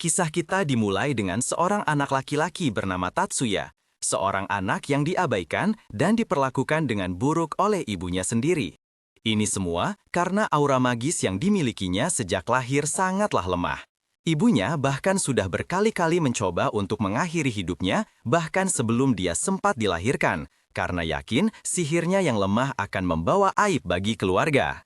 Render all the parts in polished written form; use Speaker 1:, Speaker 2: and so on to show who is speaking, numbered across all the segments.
Speaker 1: Kisah kita dimulai dengan seorang anak laki-laki bernama Tatsuya, seorang anak yang diabaikan dan diperlakukan dengan buruk oleh ibunya sendiri. Ini semua karena aura magis yang dimilikinya sejak lahir sangatlah lemah. Ibunya bahkan sudah berkali-kali mencoba untuk mengakhiri hidupnya, bahkan sebelum dia sempat dilahirkan, karena yakin sihirnya yang lemah akan membawa aib bagi keluarga.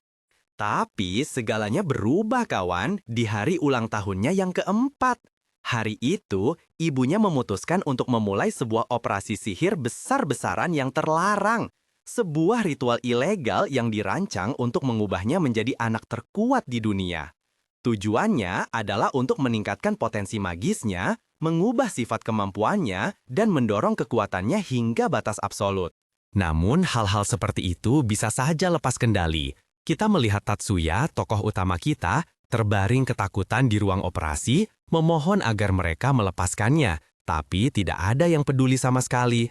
Speaker 1: Tapi segalanya berubah kawan di hari ulang tahunnya yang keempat. Hari itu, ibunya memutuskan untuk memulai sebuah operasi sihir besar-besaran yang terlarang. Sebuah ritual ilegal yang dirancang untuk mengubahnya menjadi anak terkuat di dunia. Tujuannya adalah untuk meningkatkan potensi magisnya, mengubah sifat kemampuannya, dan mendorong kekuatannya hingga batas absolut. Namun, hal-hal seperti itu bisa saja lepas kendali. Kita melihat Tatsuya, tokoh utama kita, terbaring ketakutan di ruang operasi, memohon agar mereka melepaskannya, tapi tidak ada yang peduli sama sekali.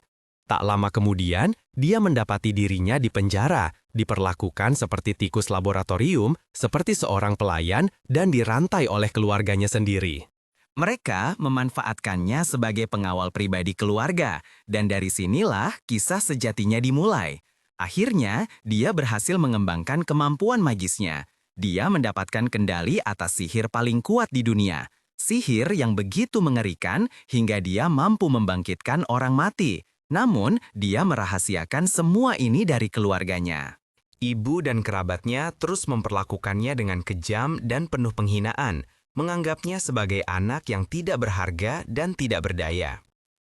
Speaker 1: Tak lama kemudian, dia mendapati dirinya di penjara, diperlakukan seperti tikus laboratorium, seperti seorang pelayan, dan dirantai oleh keluarganya sendiri. Mereka memanfaatkannya sebagai pengawal pribadi keluarga, dan dari sinilah kisah sejatinya dimulai. Akhirnya, dia berhasil mengembangkan kemampuan magisnya. Dia mendapatkan kendali atas sihir paling kuat di dunia. Sihir yang begitu mengerikan hingga dia mampu membangkitkan orang mati. Namun, dia merahasiakan semua ini dari keluarganya. Ibu dan kerabatnya terus memperlakukannya dengan kejam dan penuh penghinaan, menganggapnya sebagai anak yang tidak berharga dan tidak berdaya.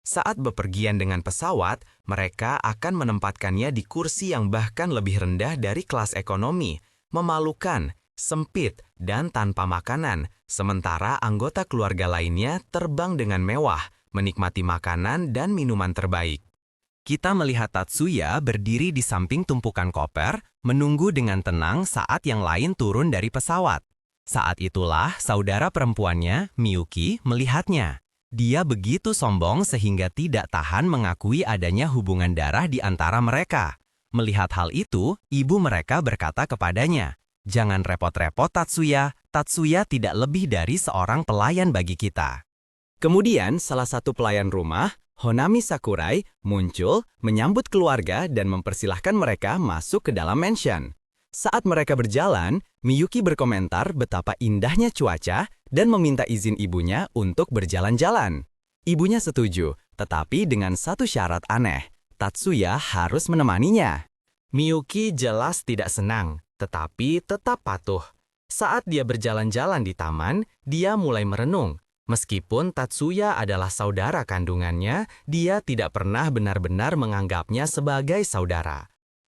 Speaker 1: Saat bepergian dengan pesawat, mereka akan menempatkannya di kursi yang bahkan lebih rendah dari kelas ekonomi, memalukan, sempit, dan tanpa makanan, sementara anggota keluarga lainnya terbang dengan mewah, menikmati makanan dan minuman terbaik. Kita melihat Tatsuya berdiri di samping tumpukan koper, menunggu dengan tenang saat yang lain turun dari pesawat. Saat itulah saudara perempuannya, Miyuki, melihatnya. Dia begitu sombong sehingga tidak tahan mengakui adanya hubungan darah di antara mereka. Melihat hal itu, ibu mereka berkata kepadanya, "Jangan repot-repot Tatsuya, Tatsuya tidak lebih dari seorang pelayan bagi kita." Kemudian salah satu pelayan rumah, Honami Sakurai, muncul, menyambut keluarga dan mempersilahkan mereka masuk ke dalam mansion. Saat mereka berjalan, Miyuki berkomentar betapa indahnya cuaca dan meminta izin ibunya untuk berjalan-jalan. Ibunya setuju, tetapi dengan satu syarat aneh, Tatsuya harus menemaninya. Miyuki jelas tidak senang, tetapi tetap patuh. Saat dia berjalan-jalan di taman, dia mulai merenung. Meskipun Tatsuya adalah saudara kandungannya, dia tidak pernah benar-benar menganggapnya sebagai saudara.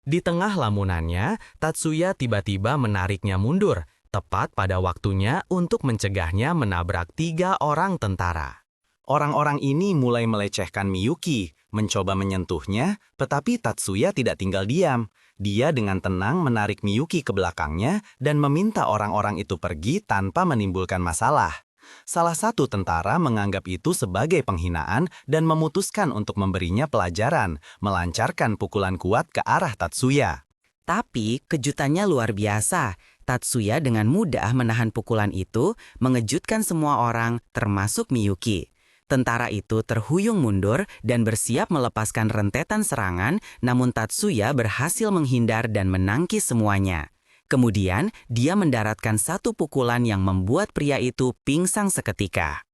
Speaker 1: Di tengah lamunannya, Tatsuya tiba-tiba menariknya mundur, tepat pada waktunya untuk mencegahnya menabrak 3 orang tentara. Orang-orang ini mulai melecehkan Miyuki, mencoba menyentuhnya, tetapi Tatsuya tidak tinggal diam. Dia dengan tenang menarik Miyuki ke belakangnya dan meminta orang-orang itu pergi tanpa menimbulkan masalah. Salah satu tentara menganggap itu sebagai penghinaan dan memutuskan untuk memberinya pelajaran, melancarkan pukulan kuat ke arah Tatsuya. Tapi kejutannya luar biasa. Tatsuya dengan mudah menahan pukulan itu, mengejutkan semua orang, termasuk Miyuki. Tentara itu terhuyung mundur dan bersiap melepaskan rentetan serangan, namun Tatsuya berhasil menghindar dan menangkis semuanya. Kemudian, dia mendaratkan satu pukulan yang membuat pria itu pingsan seketika.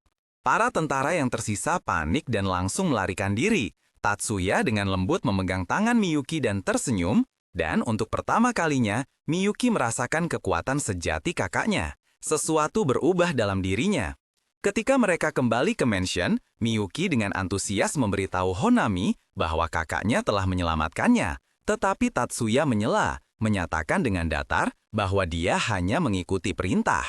Speaker 1: Para tentara yang tersisa panik dan langsung melarikan diri. Tatsuya dengan lembut memegang tangan Miyuki dan tersenyum, dan untuk pertama kalinya, Miyuki merasakan kekuatan sejati kakaknya. Sesuatu berubah dalam dirinya. Ketika mereka kembali ke mansion, Miyuki dengan antusias memberitahu Honami bahwa kakaknya telah menyelamatkannya. Tetapi Tatsuya menyela, menyatakan dengan datar bahwa dia hanya mengikuti perintah.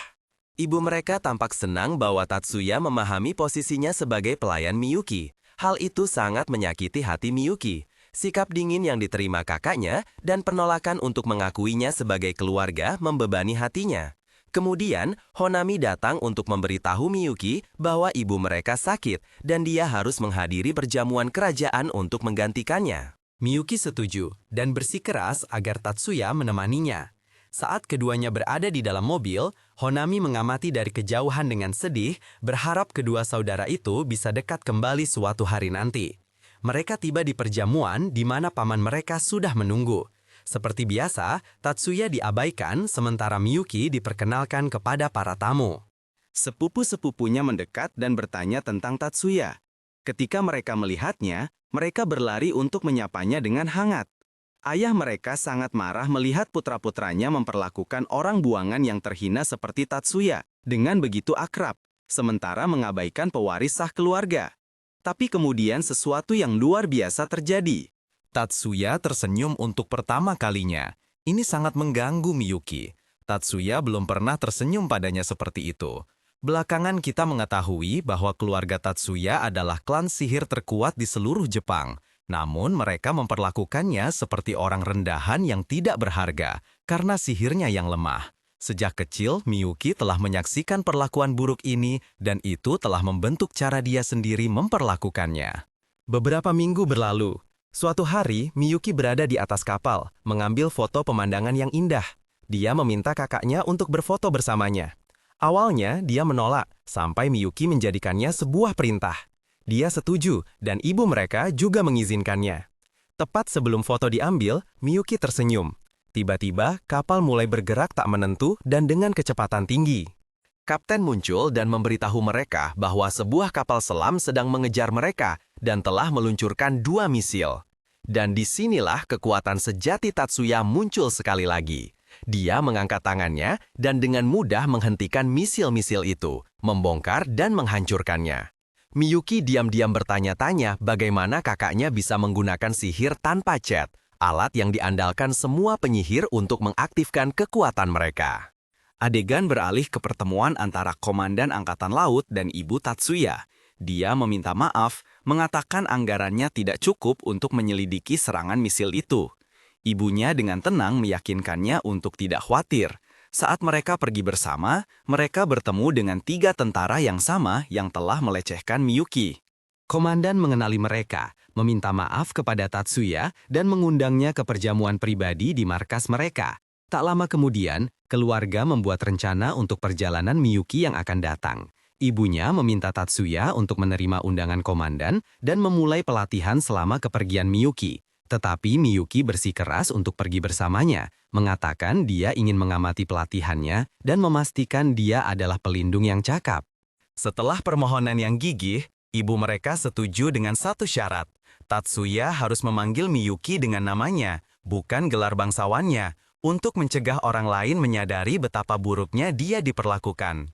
Speaker 1: Ibu mereka tampak senang bahwa Tatsuya memahami posisinya sebagai pelayan Miyuki. Hal itu sangat menyakiti hati Miyuki. Sikap dingin yang diterima kakaknya dan penolakan untuk mengakuinya sebagai keluarga membebani hatinya. Kemudian, Honami datang untuk memberitahu Miyuki bahwa ibu mereka sakit dan dia harus menghadiri perjamuan kerajaan untuk menggantikannya. Miyuki setuju dan bersikeras agar Tatsuya menemaninya. Saat keduanya berada di dalam mobil, Honami mengamati dari kejauhan dengan sedih, berharap kedua saudara itu bisa dekat kembali suatu hari nanti. Mereka tiba di perjamuan di mana paman mereka sudah menunggu. Seperti biasa, Tatsuya diabaikan sementara Miyuki diperkenalkan kepada para tamu. Sepupu-sepupunya mendekat dan bertanya tentang Tatsuya. Ketika mereka melihatnya, mereka berlari untuk menyapanya dengan hangat. Ayah mereka sangat marah melihat putra-putranya memperlakukan orang buangan yang terhina seperti Tatsuya dengan begitu akrab, sementara mengabaikan pewaris sah keluarga. Tapi kemudian sesuatu yang luar biasa terjadi. Tatsuya tersenyum untuk pertama kalinya. Ini sangat mengganggu Miyuki. Tatsuya belum pernah tersenyum padanya seperti itu. Belakangan kita mengetahui bahwa keluarga Tatsuya adalah klan sihir terkuat di seluruh Jepang. Namun mereka memperlakukannya seperti orang rendahan yang tidak berharga karena sihirnya yang lemah. Sejak kecil, Miyuki telah menyaksikan perlakuan buruk ini dan itu telah membentuk cara dia sendiri memperlakukannya. Beberapa minggu berlalu. Suatu hari, Miyuki berada di atas kapal, mengambil foto pemandangan yang indah. Dia meminta kakaknya untuk berfoto bersamanya. Awalnya, dia menolak, sampai Miyuki menjadikannya sebuah perintah. Dia setuju, dan ibu mereka juga mengizinkannya. Tepat sebelum foto diambil, Miyuki tersenyum. Tiba-tiba, kapal mulai bergerak tak menentu dan dengan kecepatan tinggi. Kapten muncul dan memberitahu mereka bahwa sebuah kapal selam sedang mengejar mereka dan telah meluncurkan 2 misil. Dan disinilah kekuatan sejati Tatsuya muncul sekali lagi. Dia mengangkat tangannya dan dengan mudah menghentikan misil-misil itu, membongkar dan menghancurkannya. Miyuki diam-diam bertanya-tanya bagaimana kakaknya bisa menggunakan sihir tanpa chat, alat yang diandalkan semua penyihir untuk mengaktifkan kekuatan mereka. Adegan beralih ke pertemuan antara Komandan Angkatan Laut dan Ibu Tatsuya. Dia meminta maaf, mengatakan anggarannya tidak cukup untuk menyelidiki serangan misil itu. Ibunya dengan tenang meyakinkannya untuk tidak khawatir. Saat mereka pergi bersama, mereka bertemu dengan 3 tentara yang sama yang telah melecehkan Miyuki. Komandan mengenali mereka, meminta maaf kepada Tatsuya, dan mengundangnya ke perjamuan pribadi di markas mereka. Tak lama kemudian, keluarga membuat rencana untuk perjalanan Miyuki yang akan datang. Ibunya meminta Tatsuya untuk menerima undangan komandan dan memulai pelatihan selama kepergian Miyuki. Tetapi Miyuki bersikeras untuk pergi bersamanya, mengatakan dia ingin mengamati pelatihannya dan memastikan dia adalah pelindung yang cakap. Setelah permohonan yang gigih, ibu mereka setuju dengan satu syarat. Tatsuya harus memanggil Miyuki dengan namanya, bukan gelar bangsawannya, untuk mencegah orang lain menyadari betapa buruknya dia diperlakukan.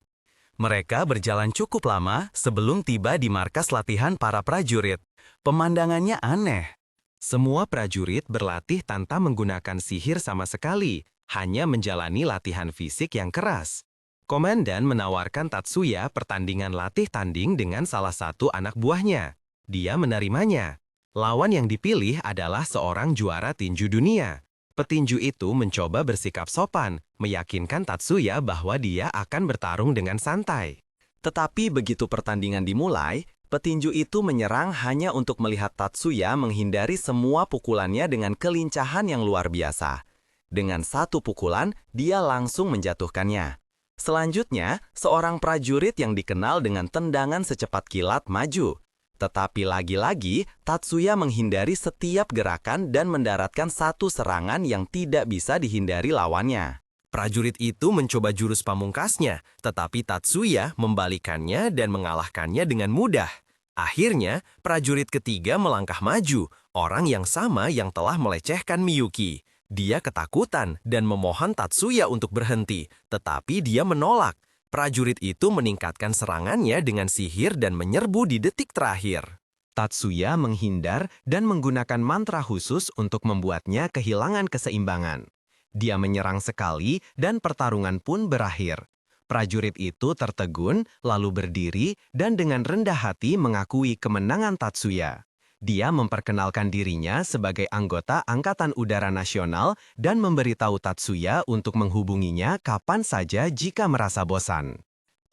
Speaker 1: Mereka berjalan cukup lama sebelum tiba di markas latihan para prajurit. Pemandangannya aneh. Semua prajurit berlatih tanpa menggunakan sihir sama sekali, hanya menjalani latihan fisik yang keras. Komandan menawarkan Tatsuya pertandingan latih tanding dengan salah satu anak buahnya. Dia menerimanya. Lawan yang dipilih adalah seorang juara tinju dunia. Petinju itu mencoba bersikap sopan, meyakinkan Tatsuya bahwa dia akan bertarung dengan santai. Tetapi begitu pertandingan dimulai, petinju itu menyerang hanya untuk melihat Tatsuya menghindari semua pukulannya dengan kelincahan yang luar biasa. Dengan satu pukulan, dia langsung menjatuhkannya. Selanjutnya, seorang prajurit yang dikenal dengan tendangan secepat kilat maju. Tetapi lagi-lagi, Tatsuya menghindari setiap gerakan dan mendaratkan satu serangan yang tidak bisa dihindari lawannya. Prajurit itu mencoba jurus pamungkasnya, tetapi Tatsuya membalikannya dan mengalahkannya dengan mudah. Akhirnya, prajurit ketiga melangkah maju, orang yang sama yang telah melecehkan Miyuki. Dia ketakutan dan memohon Tatsuya untuk berhenti, tetapi dia menolak. Prajurit itu meningkatkan serangannya dengan sihir dan menyerbu di detik terakhir. Tatsuya menghindar dan menggunakan mantra khusus untuk membuatnya kehilangan keseimbangan. Dia menyerang sekali dan pertarungan pun berakhir. Prajurit itu tertegun, lalu berdiri dan dengan rendah hati mengakui kemenangan Tatsuya. Dia memperkenalkan dirinya sebagai anggota Angkatan Udara Nasional dan memberitahu Tatsuya untuk menghubunginya kapan saja jika merasa bosan.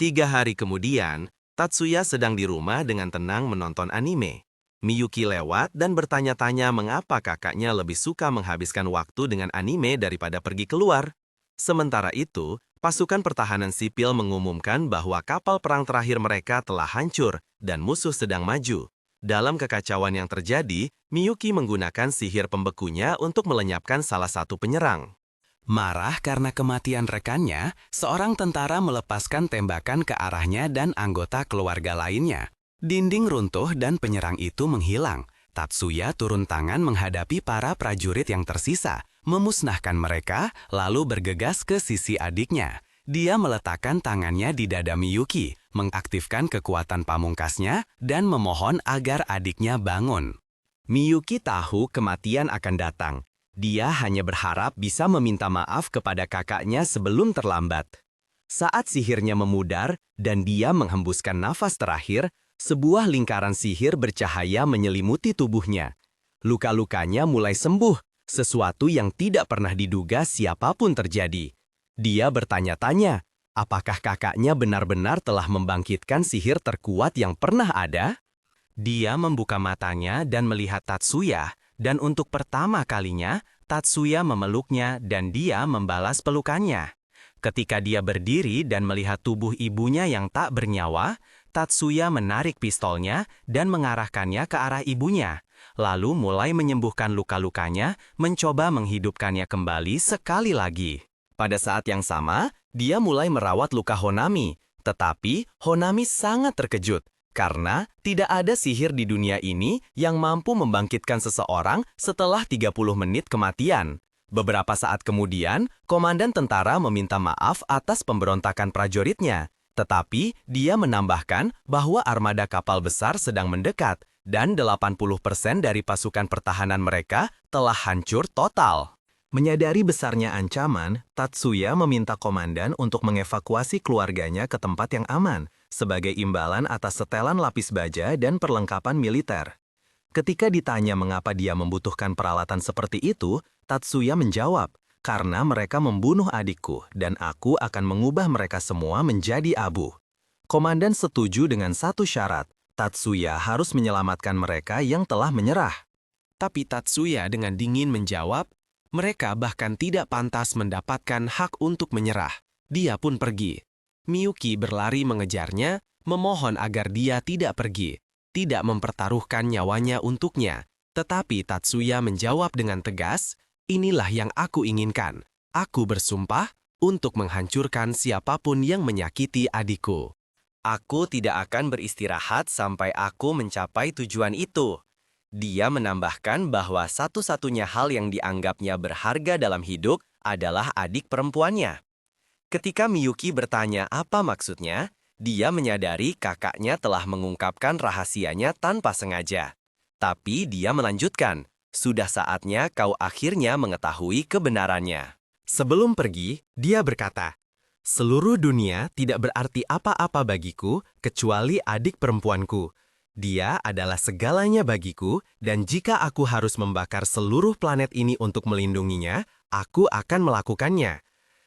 Speaker 1: 3 hari kemudian, Tatsuya sedang di rumah dengan tenang menonton anime. Miyuki lewat dan bertanya-tanya mengapa kakaknya lebih suka menghabiskan waktu dengan anime daripada pergi keluar. Sementara itu, pasukan pertahanan sipil mengumumkan bahwa kapal perang terakhir mereka telah hancur dan musuh sedang maju. Dalam kekacauan yang terjadi, Miyuki menggunakan sihir pembekunya untuk melenyapkan salah satu penyerang. Marah karena kematian rekannya, seorang tentara melepaskan tembakan ke arahnya dan anggota keluarga lainnya. Dinding runtuh dan penyerang itu menghilang. Tatsuya turun tangan menghadapi para prajurit yang tersisa, memusnahkan mereka, lalu bergegas ke sisi adiknya. Dia meletakkan tangannya di dada Miyuki, mengaktifkan kekuatan pamungkasnya, dan memohon agar adiknya bangun. Miyuki tahu kematian akan datang. Dia hanya berharap bisa meminta maaf kepada kakaknya sebelum terlambat. Saat sihirnya memudar dan dia menghembuskan nafas terakhir, sebuah lingkaran sihir bercahaya menyelimuti tubuhnya. Luka-lukanya mulai sembuh, sesuatu yang tidak pernah diduga siapapun terjadi. Dia bertanya-tanya, apakah kakaknya benar-benar telah membangkitkan sihir terkuat yang pernah ada? Dia membuka matanya dan melihat Tatsuya, dan untuk pertama kalinya, Tatsuya memeluknya dan dia membalas pelukannya. Ketika dia berdiri dan melihat tubuh ibunya yang tak bernyawa, Tatsuya menarik pistolnya dan mengarahkannya ke arah ibunya, lalu mulai menyembuhkan luka-lukanya, mencoba menghidupkannya kembali sekali lagi. Pada saat yang sama, dia mulai merawat luka Honami, tetapi Honami sangat terkejut, karena tidak ada sihir di dunia ini yang mampu membangkitkan seseorang setelah 30 menit kematian. Beberapa saat kemudian, komandan tentara meminta maaf atas pemberontakan prajuritnya, tetapi dia menambahkan bahwa armada kapal besar sedang mendekat dan 80% dari pasukan pertahanan mereka telah hancur total. Menyadari besarnya ancaman, Tatsuya meminta komandan untuk mengevakuasi keluarganya ke tempat yang aman, sebagai imbalan atas setelan lapis baja dan perlengkapan militer. Ketika ditanya mengapa dia membutuhkan peralatan seperti itu, Tatsuya menjawab, "Karena mereka membunuh adikku dan aku akan mengubah mereka semua menjadi abu." Komandan setuju dengan satu syarat, Tatsuya harus menyelamatkan mereka yang telah menyerah. Tapi Tatsuya dengan dingin menjawab, mereka bahkan tidak pantas mendapatkan hak untuk menyerah. Dia pun pergi. Miyuki berlari mengejarnya, memohon agar dia tidak pergi, tidak mempertaruhkan nyawanya untuknya. Tetapi Tatsuya menjawab dengan tegas, "Inilah yang aku inginkan. Aku bersumpah untuk menghancurkan siapapun yang menyakiti adikku. Aku tidak akan beristirahat sampai aku mencapai tujuan itu." Dia menambahkan bahwa satu-satunya hal yang dianggapnya berharga dalam hidup adalah adik perempuannya. Ketika Miyuki bertanya apa maksudnya, dia menyadari kakaknya telah mengungkapkan rahasianya tanpa sengaja. Tapi dia melanjutkan, "Sudah saatnya kau akhirnya mengetahui kebenarannya." Sebelum pergi, dia berkata, "Seluruh dunia tidak berarti apa-apa bagiku kecuali adik perempuanku. Dia adalah segalanya bagiku, dan jika aku harus membakar seluruh planet ini untuk melindunginya, aku akan melakukannya."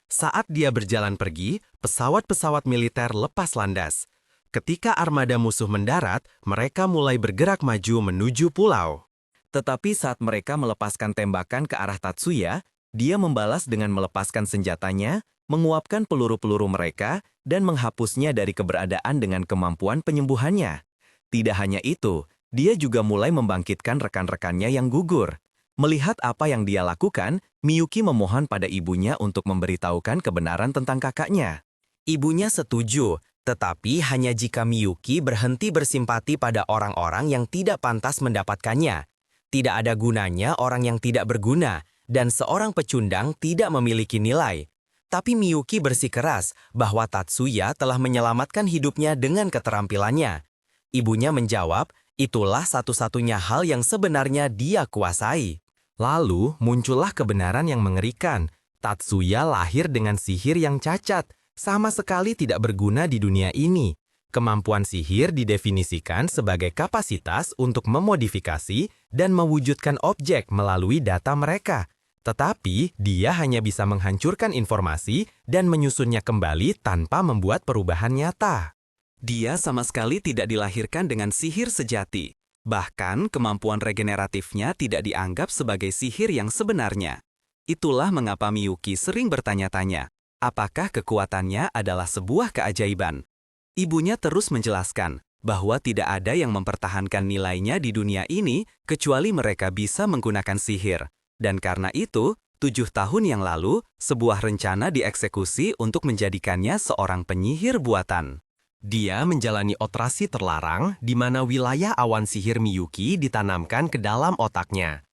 Speaker 1: Saat dia berjalan pergi, pesawat-pesawat militer lepas landas. Ketika armada musuh mendarat, mereka mulai bergerak maju menuju pulau. Tetapi saat mereka melepaskan tembakan ke arah Tatsuya, dia membalas dengan melepaskan senjatanya, menguapkan peluru-peluru mereka, dan menghapusnya dari keberadaan dengan kemampuan penyembuhannya. Tidak hanya itu, dia juga mulai membangkitkan rekan-rekannya yang gugur. Melihat apa yang dia lakukan, Miyuki memohon pada ibunya untuk memberitahukan kebenaran tentang kakaknya. Ibunya setuju, tetapi hanya jika Miyuki berhenti bersimpati pada orang-orang yang tidak pantas mendapatkannya. Tidak ada gunanya orang yang tidak berguna, dan seorang pecundang tidak memiliki nilai. Tapi Miyuki bersikeras bahwa Tatsuya telah menyelamatkan hidupnya dengan keterampilannya. Ibunya menjawab, itulah satu-satunya hal yang sebenarnya dia kuasai. Lalu muncullah kebenaran yang mengerikan. Tatsuya lahir dengan sihir yang cacat, sama sekali tidak berguna di dunia ini. Kemampuan sihir didefinisikan sebagai kapasitas untuk memodifikasi dan mewujudkan objek melalui data mereka. Tetapi dia hanya bisa menghancurkan informasi dan menyusunnya kembali tanpa membuat perubahan nyata. Dia sama sekali tidak dilahirkan dengan sihir sejati. Bahkan kemampuan regeneratifnya tidak dianggap sebagai sihir yang sebenarnya. Itulah mengapa Miyuki sering bertanya-tanya, apakah kekuatannya adalah sebuah keajaiban. Ibunya terus menjelaskan bahwa tidak ada yang mempertahankan nilainya di dunia ini kecuali mereka bisa menggunakan sihir. Dan karena itu, 7 tahun yang lalu, sebuah rencana dieksekusi untuk menjadikannya seorang penyihir buatan. Dia menjalani operasi terlarang di mana wilayah awan sihir Miyuki ditanamkan ke dalam otaknya.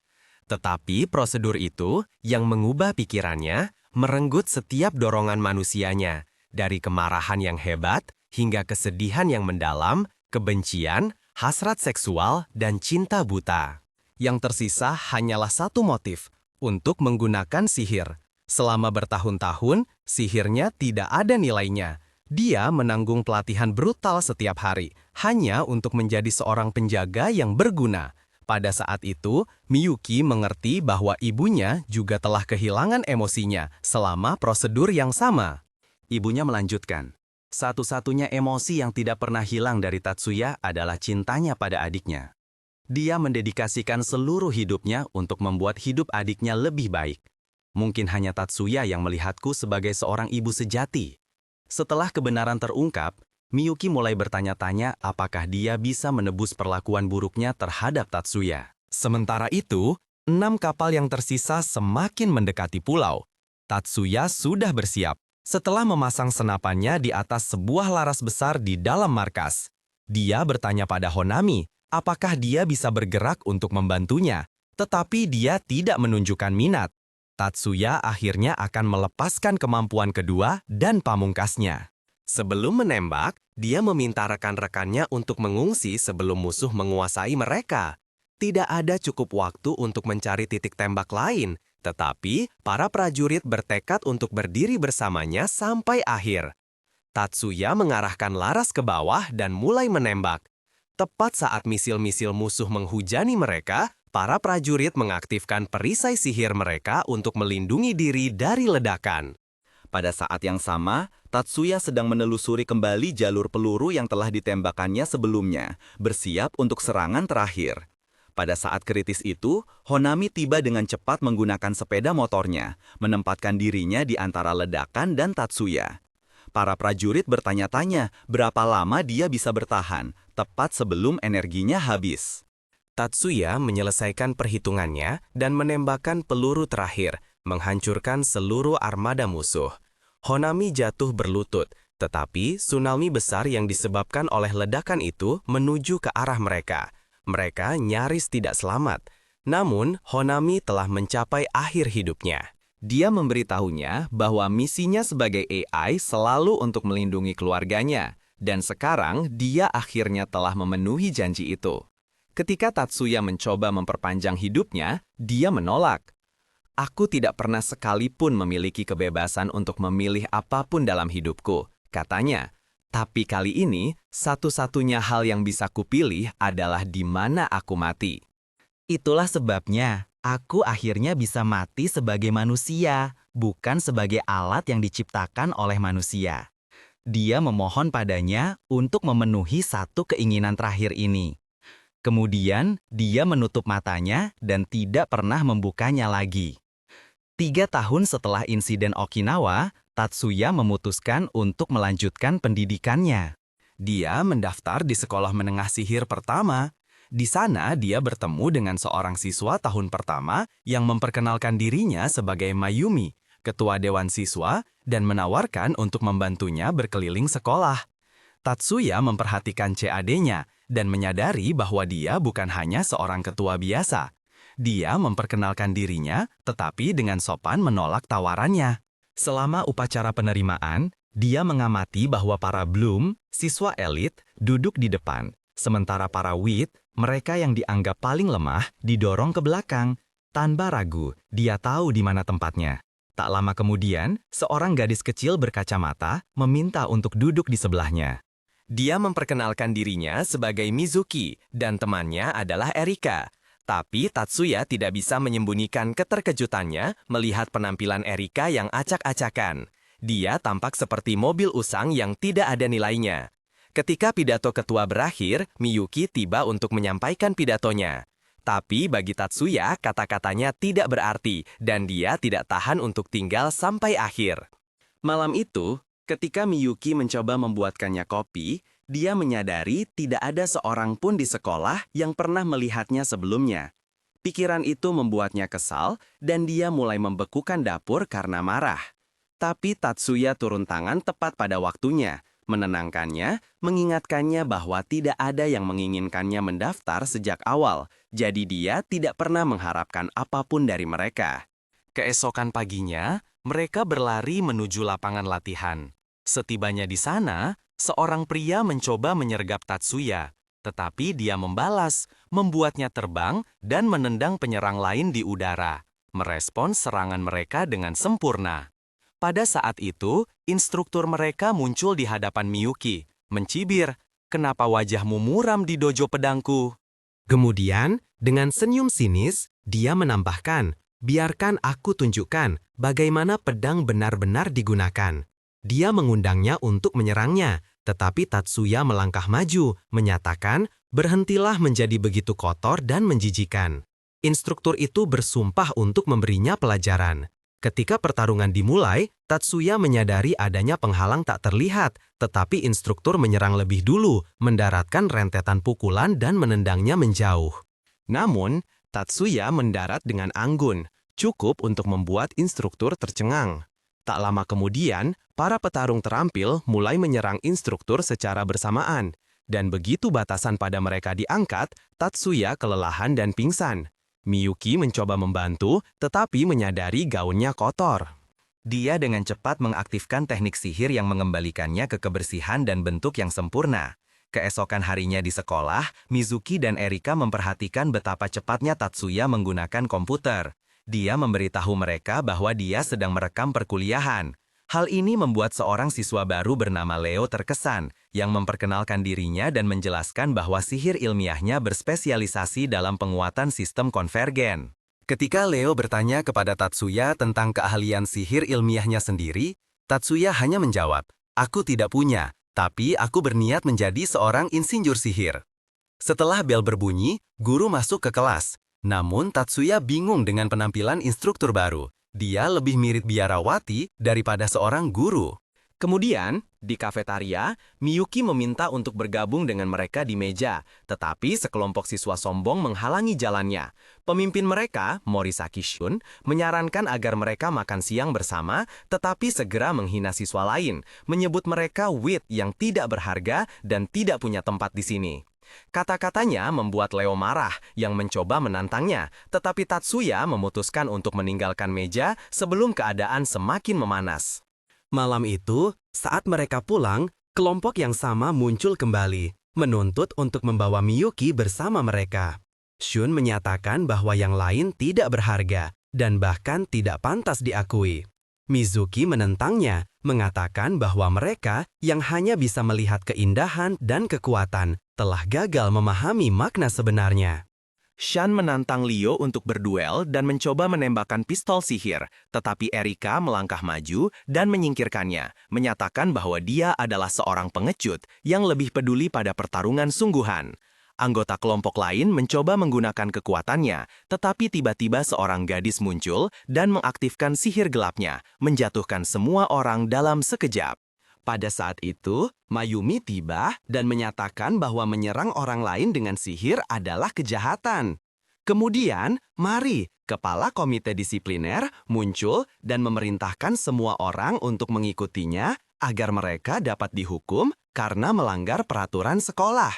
Speaker 1: Tetapi prosedur itu yang mengubah pikirannya, merenggut setiap dorongan manusianya, dari kemarahan yang hebat hingga kesedihan yang mendalam, kebencian, hasrat seksual, dan cinta buta. Yang tersisa hanyalah satu motif, untuk menggunakan sihir. Selama bertahun-tahun, sihirnya tidak ada nilainya. Dia menanggung pelatihan brutal setiap hari, hanya untuk menjadi seorang penjaga yang berguna. Pada saat itu, Miyuki mengerti bahwa ibunya juga telah kehilangan emosinya selama prosedur yang sama. Ibunya melanjutkan, satu-satunya emosi yang tidak pernah hilang dari Tatsuya adalah cintanya pada adiknya. Dia mendedikasikan seluruh hidupnya untuk membuat hidup adiknya lebih baik. Mungkin hanya Tatsuya yang melihatku sebagai seorang ibu sejati. Setelah kebenaran terungkap, Miyuki mulai bertanya-tanya apakah dia bisa menebus perlakuan buruknya terhadap Tatsuya. Sementara itu, 6 kapal yang tersisa semakin mendekati pulau. Tatsuya sudah bersiap. Setelah memasang senapannya di atas sebuah laras besar di dalam markas, dia bertanya pada Honami, apakah dia bisa bergerak untuk membantunya, tetapi dia tidak menunjukkan minat. Tatsuya akhirnya akan melepaskan kemampuan kedua dan pamungkasnya. Sebelum menembak, dia meminta rekan-rekannya untuk mengungsi sebelum musuh menguasai mereka. Tidak ada cukup waktu untuk mencari titik tembak lain, tetapi para prajurit bertekad untuk berdiri bersamanya sampai akhir. Tatsuya mengarahkan laras ke bawah dan mulai menembak. Tepat saat misil-misil musuh menghujani mereka, para prajurit mengaktifkan perisai sihir mereka untuk melindungi diri dari ledakan. Pada saat yang sama, Tatsuya sedang menelusuri kembali jalur peluru yang telah ditembakkannya sebelumnya, bersiap untuk serangan terakhir. Pada saat kritis itu, Honami tiba dengan cepat menggunakan sepeda motornya, menempatkan dirinya di antara ledakan dan Tatsuya. Para prajurit bertanya-tanya berapa lama dia bisa bertahan, tepat sebelum energinya habis. Tatsuya menyelesaikan perhitungannya dan menembakkan peluru terakhir, menghancurkan seluruh armada musuh. Honami jatuh berlutut, tetapi tsunami besar yang disebabkan oleh ledakan itu menuju ke arah mereka. Mereka nyaris tidak selamat. Namun, Honami telah mencapai akhir hidupnya. Dia memberitahunya bahwa misinya sebagai AI selalu untuk melindungi keluarganya, dan sekarang dia akhirnya telah memenuhi janji itu. Ketika Tatsuya mencoba memperpanjang hidupnya, dia menolak. Aku tidak pernah sekalipun memiliki kebebasan untuk memilih apapun dalam hidupku, katanya. Tapi kali ini, satu-satunya hal yang bisa kupilih adalah di mana aku mati. Itulah sebabnya, aku akhirnya bisa mati sebagai manusia, bukan sebagai alat yang diciptakan oleh manusia. Dia memohon padanya untuk memenuhi satu keinginan terakhir ini. Kemudian, dia menutup matanya dan tidak pernah membukanya lagi. 3 tahun setelah insiden Okinawa, Tatsuya memutuskan untuk melanjutkan pendidikannya. Dia mendaftar di sekolah menengah sihir pertama. Di sana, dia bertemu dengan seorang siswa tahun pertama yang memperkenalkan dirinya sebagai Mayumi, ketua dewan siswa, dan menawarkan untuk membantunya berkeliling sekolah. Tatsuya memperhatikan CAD-nya dan menyadari bahwa dia bukan hanya seorang ketua biasa. Dia memperkenalkan dirinya, tetapi dengan sopan menolak tawarannya. Selama upacara penerimaan, dia mengamati bahwa para Bloom, siswa elit, duduk di depan, sementara para Wheat, mereka yang dianggap paling lemah, didorong ke belakang. Tanpa ragu, dia tahu di mana tempatnya. Tak lama kemudian, seorang gadis kecil berkacamata meminta untuk duduk di sebelahnya. Dia memperkenalkan dirinya sebagai Mizuki, dan temannya adalah Erika. Tapi Tatsuya tidak bisa menyembunyikan keterkejutannya melihat penampilan Erika yang acak-acakan. Dia tampak seperti mobil usang yang tidak ada nilainya. Ketika pidato ketua berakhir, Miyuki tiba untuk menyampaikan pidatonya.
Speaker 2: Tapi bagi Tatsuya, kata-katanya tidak berarti dan dia tidak tahan untuk tinggal sampai akhir. Malam itu, ketika Miyuki mencoba membuatkannya kopi, dia menyadari tidak ada seorang pun di sekolah yang pernah melihatnya sebelumnya. Pikiran itu membuatnya kesal dan dia mulai membekukan dapur karena marah. Tapi Tatsuya turun tangan tepat pada waktunya, menenangkannya, mengingatkannya bahwa tidak ada yang menginginkannya mendaftar sejak awal, jadi dia tidak pernah mengharapkan apapun dari mereka. Keesokan paginya, mereka berlari menuju lapangan latihan. Setibanya di sana, seorang pria mencoba menyergap Tatsuya, tetapi dia membalas, membuatnya terbang dan menendang penyerang lain di udara, merespons serangan mereka dengan sempurna. Pada saat itu, instruktur mereka muncul di hadapan Miyuki, mencibir, "Kenapa wajahmu muram di dojo pedangku?" Kemudian, dengan senyum sinis, dia menambahkan, "Biarkan aku tunjukkan bagaimana pedang benar-benar digunakan." Dia mengundangnya untuk menyerangnya, tetapi Tatsuya melangkah maju, menyatakan, "Berhentilah menjadi begitu kotor dan menjijikan." Instruktur itu bersumpah untuk memberinya pelajaran. Ketika pertarungan dimulai, Tatsuya menyadari adanya penghalang tak terlihat, tetapi instruktur menyerang lebih dulu, mendaratkan rentetan pukulan dan menendangnya menjauh. Namun, Tatsuya mendarat dengan anggun, cukup untuk membuat instruktur tercengang. Tak lama kemudian, para petarung terampil mulai menyerang instruktur secara bersamaan, dan begitu batasan pada mereka diangkat, Tatsuya kelelahan dan pingsan. Miyuki mencoba membantu, tetapi menyadari gaunnya kotor. Dia dengan cepat mengaktifkan teknik sihir yang mengembalikannya ke kebersihan dan bentuk yang sempurna. Keesokan harinya di sekolah, Mizuki dan Erika memperhatikan betapa cepatnya Tatsuya menggunakan komputer. Dia memberitahu mereka bahwa dia sedang merekam perkuliahan. Hal ini membuat seorang siswa baru bernama Leo terkesan, yang memperkenalkan dirinya dan menjelaskan bahwa sihir ilmiahnya berspesialisasi dalam penguatan sistem konvergen. Ketika Leo bertanya kepada Tatsuya tentang keahlian sihir ilmiahnya sendiri, Tatsuya hanya menjawab, "Aku tidak punya, tapi aku berniat menjadi seorang insinyur sihir." Setelah bel berbunyi, guru masuk ke kelas. Namun Tatsuya bingung dengan penampilan instruktur baru. Dia lebih mirip biarawati daripada seorang guru. Kemudian, di kafetaria, Miyuki meminta untuk bergabung dengan mereka di meja, tetapi sekelompok siswa sombong menghalangi jalannya. Pemimpin mereka, Morisaki Shun, menyarankan agar mereka makan siang bersama, tetapi segera menghina siswa lain, menyebut mereka wit yang tidak berharga dan tidak punya tempat di sini. Kata-katanya membuat Leo marah yang mencoba menantangnya, tetapi Tatsuya memutuskan untuk meninggalkan meja sebelum keadaan semakin memanas. Malam itu, saat mereka pulang, kelompok yang sama muncul kembali, menuntut untuk membawa Miyuki bersama mereka. Shun menyatakan bahwa yang lain tidak berharga dan bahkan tidak pantas diakui. Mizuki menentangnya, mengatakan bahwa mereka yang hanya bisa melihat keindahan dan kekuatan telah gagal memahami makna sebenarnya. Shan menantang Leo untuk berduel dan mencoba menembakkan pistol sihir, tetapi Erika melangkah maju dan menyingkirkannya, menyatakan bahwa dia adalah seorang pengecut yang lebih peduli pada pertarungan sungguhan. Anggota kelompok lain mencoba menggunakan kekuatannya, tetapi tiba-tiba seorang gadis muncul dan mengaktifkan sihir gelapnya, menjatuhkan semua orang dalam sekejap. Pada saat itu, Mayumi tiba dan menyatakan bahwa menyerang orang lain dengan sihir adalah kejahatan. Kemudian, Mari, kepala komite disipliner, muncul dan memerintahkan semua orang untuk mengikutinya agar mereka dapat dihukum karena melanggar peraturan sekolah.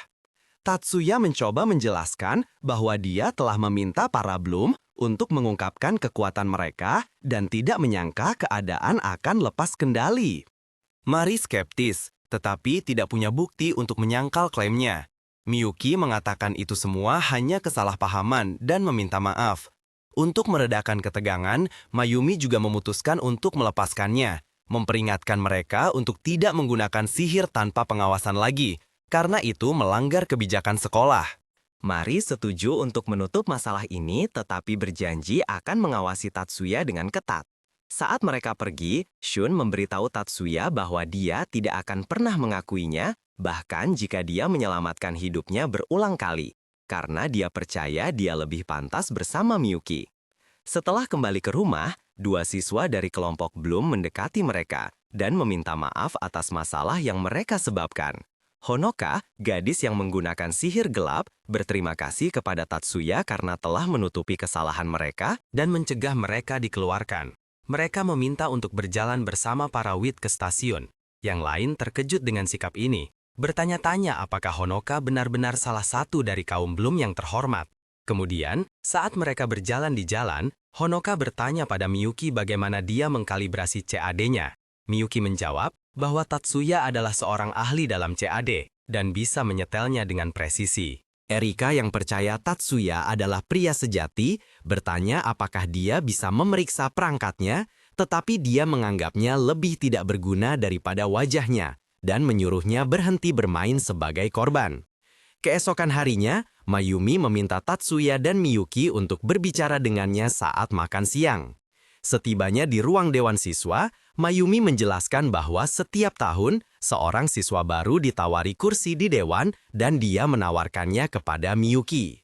Speaker 2: Tatsuya mencoba menjelaskan bahwa dia telah meminta para Bloom untuk mengungkapkan kekuatan mereka dan tidak menyangka keadaan akan lepas kendali. Mari skeptis, tetapi tidak punya bukti untuk menyangkal klaimnya. Miyuki mengatakan itu semua hanya kesalahpahaman dan meminta maaf. Untuk meredakan ketegangan, Mayumi juga memutuskan untuk melepaskannya, memperingatkan mereka untuk tidak menggunakan sihir tanpa pengawasan lagi, karena itu melanggar kebijakan sekolah. Mari setuju untuk menutup masalah ini tetapi berjanji akan mengawasi Tatsuya dengan ketat. Saat mereka pergi, Shun memberitahu Tatsuya bahwa dia tidak akan pernah mengakuinya, bahkan jika dia menyelamatkan hidupnya berulang kali. karena dia percaya dia lebih pantas bersama Miyuki. Setelah kembali ke rumah, dua siswa dari kelompok Bloom mendekati mereka dan meminta maaf atas masalah yang mereka sebabkan. Honoka, gadis yang menggunakan sihir gelap, berterima kasih kepada Tatsuya karena telah menutupi kesalahan mereka dan mencegah mereka dikeluarkan. Mereka meminta untuk berjalan bersama para wit ke stasiun. Yang lain terkejut dengan sikap ini, bertanya-tanya apakah Honoka benar-benar salah satu dari kaum Bloom yang terhormat. Kemudian, saat mereka berjalan di jalan, Honoka bertanya pada Miyuki bagaimana dia mengkalibrasi CAD-nya. Miyuki menjawab bahwa Tatsuya adalah seorang ahli dalam CAD dan bisa menyetelnya dengan presisi. Erika yang percaya Tatsuya adalah pria sejati, bertanya apakah dia bisa memeriksa perangkatnya, tetapi dia menganggapnya lebih tidak berguna daripada wajahnya dan menyuruhnya berhenti bermain sebagai korban. Keesokan harinya, Mayumi meminta Tatsuya dan Miyuki untuk berbicara dengannya saat makan siang. Setibanya di ruang dewan siswa, Mayumi menjelaskan bahwa setiap tahun, seorang siswa baru ditawari kursi di dewan dan dia menawarkannya kepada Miyuki.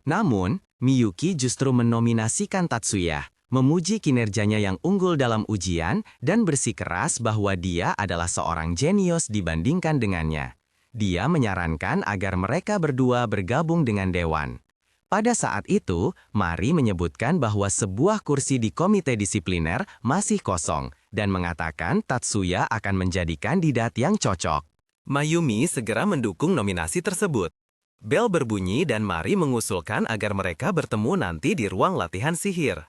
Speaker 2: Namun, Miyuki justru menominasikan Tatsuya, memuji kinerjanya yang unggul dalam ujian dan bersikeras bahwa dia adalah seorang jenius dibandingkan dengannya. Dia menyarankan agar mereka berdua bergabung dengan dewan. Pada saat itu, Mari menyebutkan bahwa sebuah kursi di komite disipliner masih kosong dan mengatakan Tatsuya akan menjadi kandidat yang cocok. Mayumi segera mendukung nominasi tersebut. Bel berbunyi dan Mari mengusulkan agar mereka bertemu nanti di ruang latihan sihir.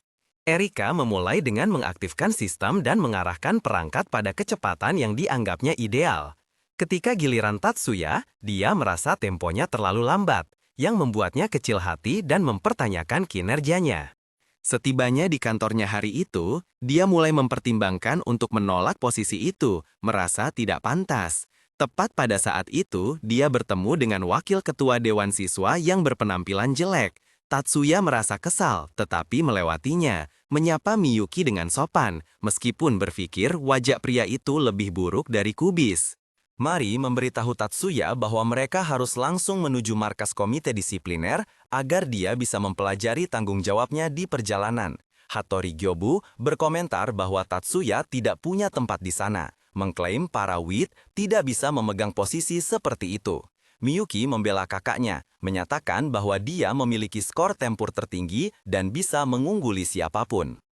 Speaker 2: Erika memulai dengan mengaktifkan sistem dan mengarahkan perangkat pada kecepatan yang dianggapnya ideal. Ketika giliran Tatsuya, dia merasa temponya terlalu lambat, yang membuatnya kecil hati dan mempertanyakan kinerjanya. Setibanya di kantornya hari itu, dia mulai mempertimbangkan untuk menolak posisi itu, merasa tidak pantas. Tepat pada saat itu, dia bertemu dengan wakil ketua dewan siswa yang berpenampilan jelek. Tatsuya merasa kesal, tetapi melewatinya, menyapa Miyuki dengan sopan, meskipun berpikir wajah pria itu lebih buruk dari kubis. Mari memberitahu Tatsuya bahwa mereka harus langsung menuju markas komite disipliner agar dia bisa mempelajari tanggung jawabnya di perjalanan. Hattori Gyobu berkomentar bahwa Tatsuya tidak punya tempat di sana, mengklaim para wit tidak bisa memegang posisi seperti itu. Miyuki membela kakaknya, menyatakan bahwa dia memiliki skor tempur tertinggi dan bisa mengungguli siapapun.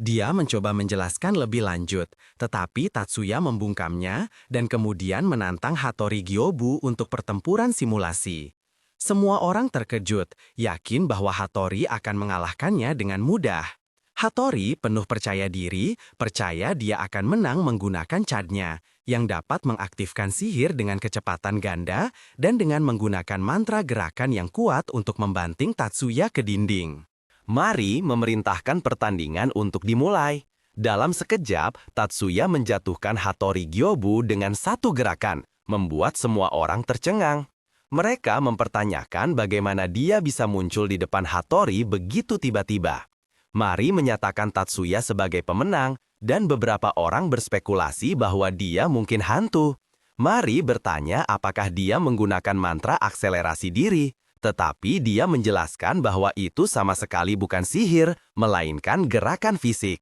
Speaker 2: Dia mencoba menjelaskan lebih lanjut, tetapi Tatsuya membungkamnya dan kemudian menantang Hattori Gyobu untuk pertempuran simulasi. Semua orang terkejut, yakin bahwa Hattori akan mengalahkannya dengan mudah. Hattori penuh percaya diri, percaya dia akan menang menggunakan cadnya, yang dapat mengaktifkan sihir dengan kecepatan ganda dan dengan menggunakan mantra gerakan yang kuat untuk membanting Tatsuya ke dinding. Mari memerintahkan pertandingan untuk dimulai. Dalam sekejap, Tatsuya menjatuhkan Hattori Gyobu dengan satu gerakan, membuat semua orang tercengang. Mereka mempertanyakan bagaimana dia bisa muncul di depan Hattori begitu tiba-tiba. Mari menyatakan Tatsuya sebagai pemenang, dan beberapa orang berspekulasi bahwa dia mungkin hantu. Mari bertanya apakah dia menggunakan mantra akselerasi diri. Tetapi dia menjelaskan bahwa itu sama sekali bukan sihir, melainkan gerakan fisik.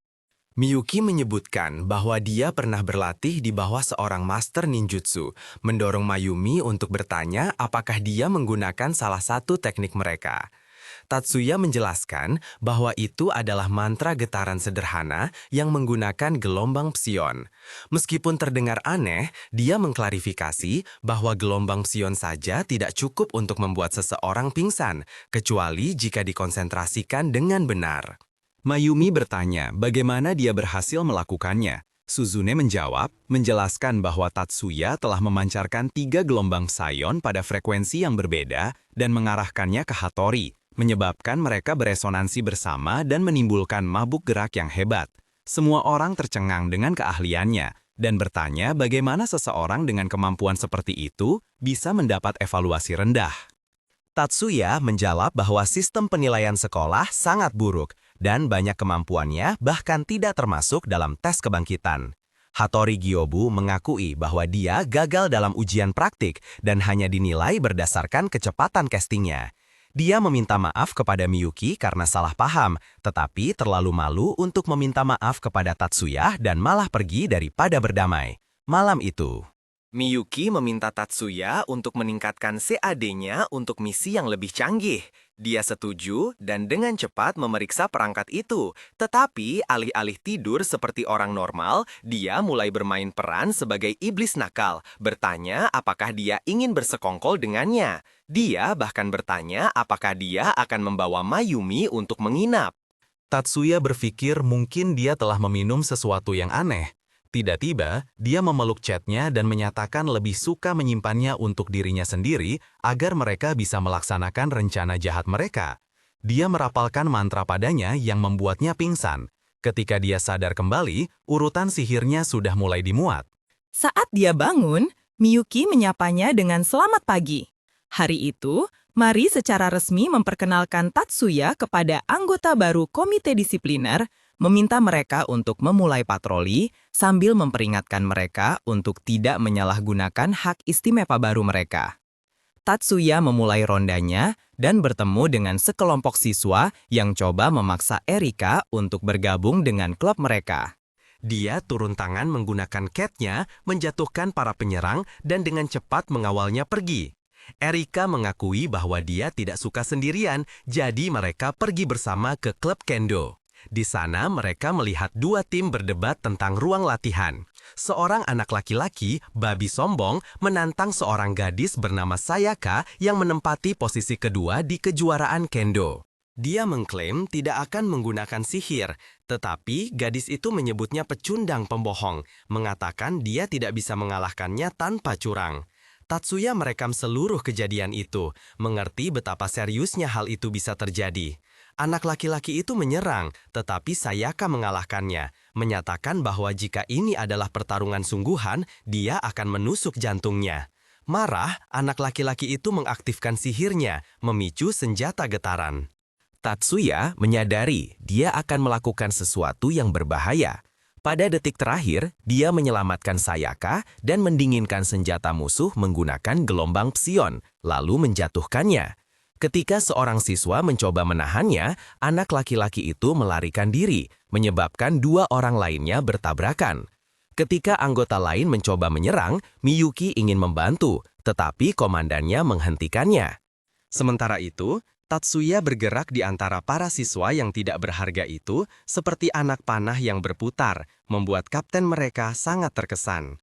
Speaker 2: Miyuki menyebutkan bahwa dia pernah berlatih di bawah seorang master ninjutsu, mendorong Mayumi untuk bertanya apakah dia menggunakan salah satu teknik mereka. Tatsuya menjelaskan bahwa itu adalah mantra getaran sederhana yang menggunakan gelombang psion. Meskipun terdengar aneh, dia mengklarifikasi bahwa gelombang psion saja tidak cukup untuk membuat seseorang pingsan, kecuali jika dikonsentrasikan dengan benar. Mayumi bertanya bagaimana dia berhasil melakukannya. Suzune menjawab, menjelaskan bahwa Tatsuya telah memancarkan 3 gelombang psion pada frekuensi yang berbeda dan mengarahkannya ke Hattori, menyebabkan mereka beresonansi bersama dan menimbulkan mabuk gerak yang hebat. Semua orang tercengang dengan keahliannya dan bertanya bagaimana seseorang dengan kemampuan seperti itu bisa mendapat evaluasi rendah. Tatsuya menjawab bahwa sistem penilaian sekolah sangat buruk dan banyak kemampuannya bahkan tidak termasuk dalam tes kebangkitan. Hattori Gyobu mengakui bahwa dia gagal dalam ujian praktik dan hanya dinilai berdasarkan kecepatan castingnya. Dia meminta maaf kepada Miyuki karena salah paham, tetapi terlalu malu untuk meminta maaf kepada Tatsuya dan malah pergi daripada berdamai. Malam itu, Miyuki meminta Tatsuya untuk meningkatkan CAD-nya untuk misi yang lebih canggih. Dia setuju dan dengan cepat memeriksa perangkat itu. Tetapi alih-alih tidur seperti orang normal, dia mulai bermain peran sebagai iblis nakal, bertanya apakah dia ingin bersekongkol dengannya. Dia bahkan bertanya apakah dia akan membawa Mayumi untuk menginap. Tatsuya berpikir mungkin dia telah meminum sesuatu yang aneh. Tiba-tiba, dia memeluk chatnya dan menyatakan lebih suka menyimpannya untuk dirinya sendiri agar mereka bisa melaksanakan rencana jahat mereka. Dia merapalkan mantra padanya yang membuatnya pingsan. Ketika dia sadar kembali, urutan sihirnya sudah mulai dimuat.
Speaker 3: Saat dia bangun, Miyuki menyapanya dengan selamat pagi. Hari itu, Mari secara resmi memperkenalkan Tatsuya kepada anggota baru komite disipliner, meminta mereka untuk memulai patroli sambil memperingatkan mereka untuk tidak menyalahgunakan hak istimewa baru mereka. Tatsuya memulai rondanya dan bertemu dengan sekelompok siswa yang coba memaksa Erika untuk bergabung dengan klub mereka.
Speaker 2: Dia turun tangan menggunakan catnya, menjatuhkan para penyerang dan dengan cepat mengawalnya pergi. Erika mengakui bahwa dia tidak suka sendirian, jadi mereka pergi bersama ke klub kendo. Di sana mereka melihat dua tim berdebat tentang ruang latihan. Seorang anak laki-laki, babi sombong, menantang seorang gadis bernama Sayaka yang menempati posisi kedua di kejuaraan kendo. Dia mengklaim tidak akan menggunakan sihir, tetapi gadis itu menyebutnya pecundang pembohong, mengatakan dia tidak bisa mengalahkannya tanpa curang. Tatsuya merekam seluruh kejadian itu, mengerti betapa seriusnya hal itu bisa terjadi. Anak laki-laki itu menyerang, tetapi Sayaka mengalahkannya, menyatakan bahwa jika ini adalah pertarungan sungguhan, dia akan menusuk jantungnya. Marah, anak laki-laki itu mengaktifkan sihirnya, memicu senjata getaran. Tatsuya menyadari dia akan melakukan sesuatu yang berbahaya. Pada detik terakhir, dia menyelamatkan Sayaka dan mendinginkan senjata musuh menggunakan gelombang psion, lalu menjatuhkannya. Ketika seorang siswa mencoba menahannya, anak laki-laki itu melarikan diri, menyebabkan dua orang lainnya bertabrakan. Ketika anggota lain mencoba menyerang, Miyuki ingin membantu, tetapi komandannya menghentikannya. Sementara itu, Tatsuya bergerak di antara para siswa yang tidak berharga itu seperti anak panah yang berputar, membuat kapten mereka sangat terkesan.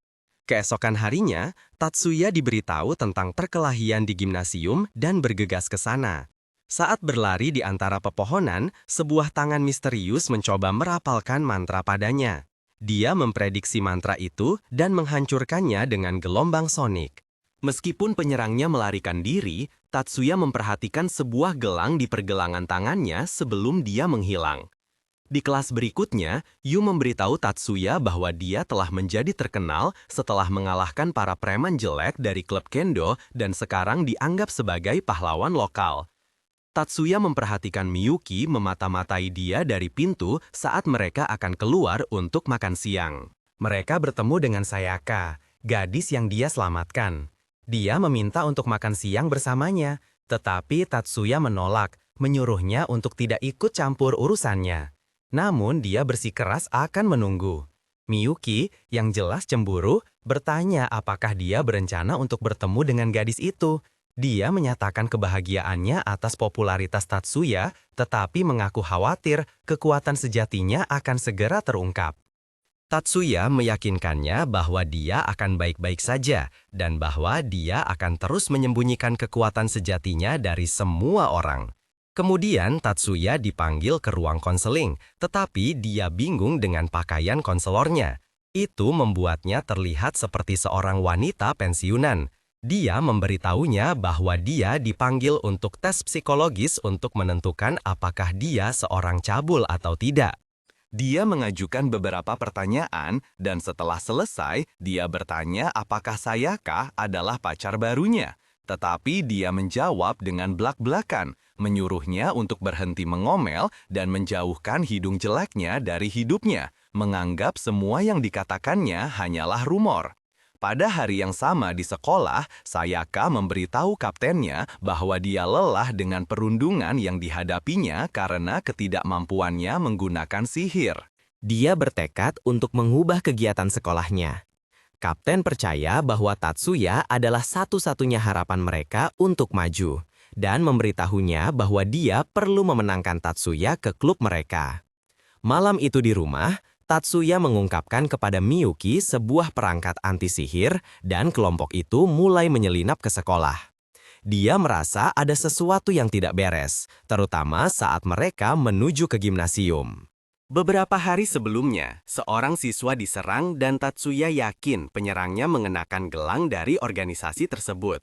Speaker 2: Keesokan harinya, Tatsuya diberitahu tentang perkelahian di gimnasium dan bergegas ke sana. Saat berlari di antara pepohonan, sebuah tangan misterius mencoba merapalkan mantra padanya. Dia memprediksi mantra itu dan menghancurkannya dengan gelombang sonik. Meskipun penyerangnya melarikan diri, Tatsuya memperhatikan sebuah gelang di pergelangan tangannya sebelum dia menghilang. Di kelas berikutnya, Yu memberitahu Tatsuya bahwa dia telah menjadi terkenal setelah mengalahkan para preman jelek dari klub kendo dan sekarang dianggap sebagai pahlawan lokal. Tatsuya memperhatikan Miyuki memata-matai dia dari pintu saat mereka akan keluar untuk makan siang. Mereka bertemu dengan Sayaka, gadis yang dia selamatkan. Dia meminta untuk makan siang bersamanya, tetapi Tatsuya menolak, menyuruhnya untuk tidak ikut campur urusannya. Namun dia bersikeras akan menunggu. Miyuki, yang jelas cemburu, bertanya apakah dia berencana untuk bertemu dengan gadis itu. Dia menyatakan kebahagiaannya atas popularitas Tatsuya, tetapi mengaku khawatir kekuatan sejatinya akan segera terungkap. Tatsuya meyakinkannya bahwa dia akan baik-baik saja dan bahwa dia akan terus menyembunyikan kekuatan sejatinya dari semua orang. Kemudian Tatsuya dipanggil ke ruang konseling, tetapi dia bingung dengan pakaian konselornya. Itu membuatnya terlihat seperti seorang wanita pensiunan. Dia memberitahunya bahwa dia dipanggil untuk tes psikologis untuk menentukan apakah dia seorang cabul atau tidak. Dia mengajukan beberapa pertanyaan dan setelah selesai, dia bertanya apakah Sayaka adalah pacar barunya. Tetapi dia menjawab dengan blak-blakan, menyuruhnya untuk berhenti mengomel dan menjauhkan hidung jeleknya dari hidupnya, menganggap semua yang dikatakannya hanyalah rumor. Pada hari yang sama di sekolah, Sayaka memberitahu kaptennya bahwa dia lelah dengan perundungan yang dihadapinya karena ketidakmampuannya menggunakan sihir. Dia bertekad untuk mengubah kegiatan sekolahnya. Kapten percaya bahwa Tatsuya adalah satu-satunya harapan mereka untuk maju, dan memberitahunya bahwa dia perlu memenangkan Tatsuya ke klub mereka. Malam itu di rumah, Tatsuya mengungkapkan kepada Miyuki sebuah perangkat anti-sihir dan kelompok itu mulai menyelinap ke sekolah. Dia merasa ada sesuatu yang tidak beres, terutama saat mereka menuju ke gimnasium. Beberapa hari sebelumnya, seorang siswa diserang dan Tatsuya yakin penyerangnya mengenakan gelang dari organisasi tersebut.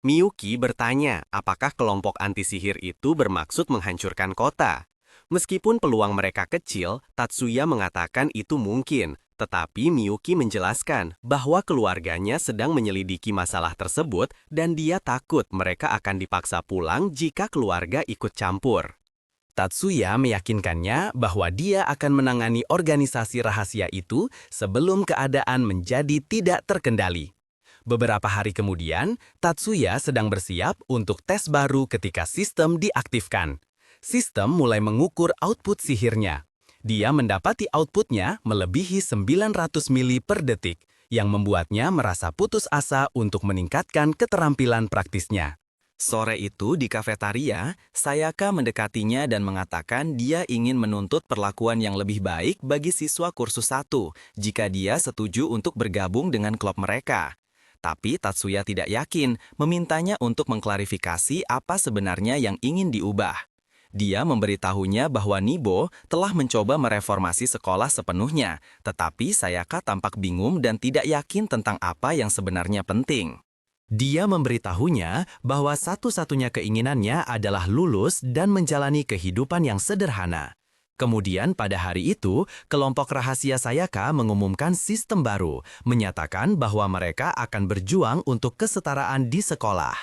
Speaker 2: Miyuki bertanya apakah kelompok anti-sihir itu bermaksud menghancurkan kota. Meskipun peluang mereka kecil, Tatsuya mengatakan itu mungkin, tetapi Miyuki menjelaskan bahwa keluarganya sedang menyelidiki masalah tersebut dan dia takut mereka akan dipaksa pulang jika keluarga ikut campur. Tatsuya meyakinkannya bahwa dia akan menangani organisasi rahasia itu sebelum keadaan menjadi tidak terkendali. Beberapa hari kemudian, Tatsuya sedang bersiap untuk tes baru ketika sistem diaktifkan. Sistem mulai mengukur output sihirnya. Dia mendapati outputnya melebihi 900 mili per detik, yang membuatnya merasa putus asa untuk meningkatkan keterampilan praktisnya. Sore itu di kafetaria, Sayaka mendekatinya dan mengatakan dia ingin menuntut perlakuan yang lebih baik bagi siswa kursus 1 jika dia setuju untuk bergabung dengan klub mereka. Tapi Tatsuya tidak yakin, memintanya untuk mengklarifikasi apa sebenarnya yang ingin diubah. Dia memberitahunya bahwa Nibo telah mencoba mereformasi sekolah sepenuhnya, tetapi Sayaka tampak bingung dan tidak yakin tentang apa yang sebenarnya penting. Dia memberitahunya bahwa satu-satunya keinginannya adalah lulus dan menjalani kehidupan yang sederhana. Kemudian pada hari itu, kelompok rahasia Sayaka mengumumkan sistem baru, menyatakan bahwa mereka akan berjuang untuk kesetaraan di sekolah.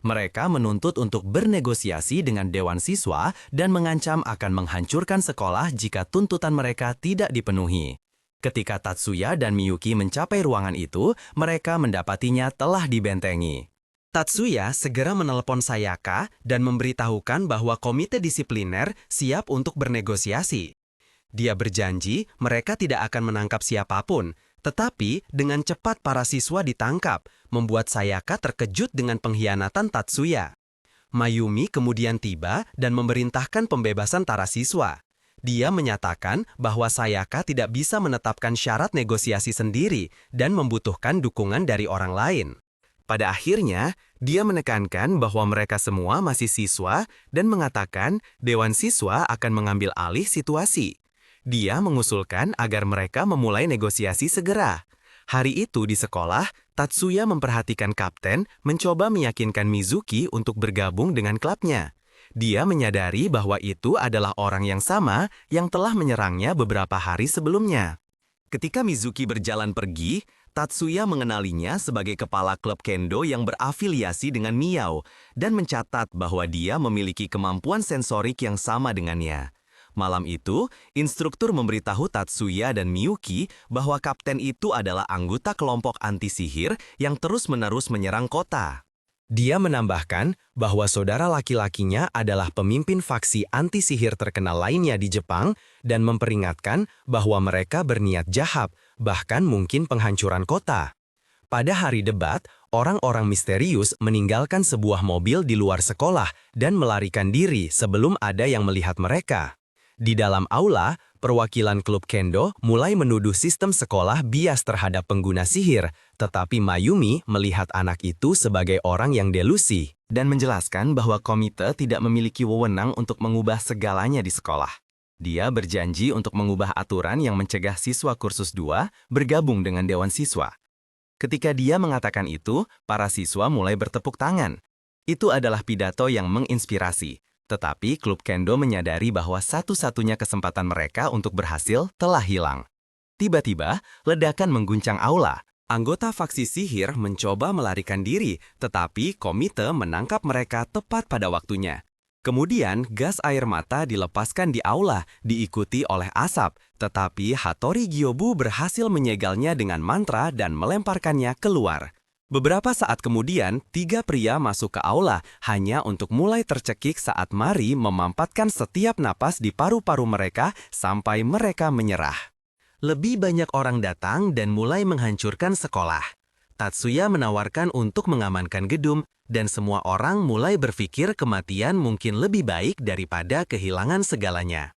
Speaker 2: Mereka menuntut untuk bernegosiasi dengan Dewan Siswa dan mengancam akan menghancurkan sekolah jika tuntutan mereka tidak dipenuhi. Ketika Tatsuya dan Miyuki mencapai ruangan itu, mereka mendapatinya telah dibentengi. Tatsuya segera menelepon Sayaka dan memberitahukan bahwa komite disipliner siap untuk bernegosiasi. Dia berjanji mereka tidak akan menangkap siapapun, tetapi dengan cepat para siswa ditangkap, membuat Sayaka terkejut dengan pengkhianatan Tatsuya. Mayumi kemudian tiba dan memerintahkan pembebasan para siswa. Dia menyatakan bahwa Sayaka tidak bisa menetapkan syarat negosiasi sendiri dan membutuhkan dukungan dari orang lain. Pada akhirnya, dia menekankan bahwa mereka semua masih siswa dan mengatakan Dewan Siswa akan mengambil alih situasi. Dia mengusulkan agar mereka memulai negosiasi segera. Hari itu di sekolah, Tatsuya memperhatikan kapten mencoba meyakinkan Mizuki untuk bergabung dengan klubnya. Dia menyadari bahwa itu adalah orang yang sama yang telah menyerangnya beberapa hari sebelumnya. Ketika Mizuki berjalan pergi, Tatsuya mengenalinya sebagai kepala klub kendo yang berafiliasi dengan Miao dan mencatat bahwa dia memiliki kemampuan sensorik yang sama dengannya. Malam itu, instruktur memberitahu Tatsuya dan Miyuki bahwa kapten itu adalah anggota kelompok anti-sihir yang terus-menerus menyerang kota. Dia menambahkan bahwa saudara laki-lakinya adalah pemimpin faksi anti-sihir terkenal lainnya di Jepang dan memperingatkan bahwa mereka berniat jahat, bahkan mungkin penghancuran kota. Pada hari debat, orang-orang misterius meninggalkan sebuah mobil di luar sekolah dan melarikan diri sebelum ada yang melihat mereka. Di dalam aula, perwakilan klub kendo mulai menuduh sistem sekolah bias terhadap pengguna sihir, tetapi Mayumi melihat anak itu sebagai orang yang delusi dan menjelaskan bahwa komite tidak memiliki wewenang untuk mengubah segalanya di sekolah. Dia berjanji untuk mengubah aturan yang mencegah siswa kursus 2 bergabung dengan Dewan Siswa. Ketika dia mengatakan itu, para siswa mulai bertepuk tangan. Itu adalah pidato yang menginspirasi. Tetapi klub kendo menyadari bahwa satu-satunya kesempatan mereka untuk berhasil telah hilang. Tiba-tiba, ledakan mengguncang aula. Anggota faksi sihir mencoba melarikan diri, tetapi komite menangkap mereka tepat pada waktunya. Kemudian, gas air mata dilepaskan di aula, diikuti oleh asap, tetapi Hattori Gyobu berhasil menyegalnya dengan mantra dan melemparkannya keluar. Beberapa saat kemudian, 3 pria masuk ke aula hanya untuk mulai tercekik saat Mari memampatkan setiap napas di paru-paru mereka sampai mereka menyerah. Lebih banyak orang datang dan mulai menghancurkan sekolah. Tatsuya menawarkan untuk mengamankan gedung, dan semua orang mulai berpikir kematian mungkin lebih baik daripada kehilangan segalanya.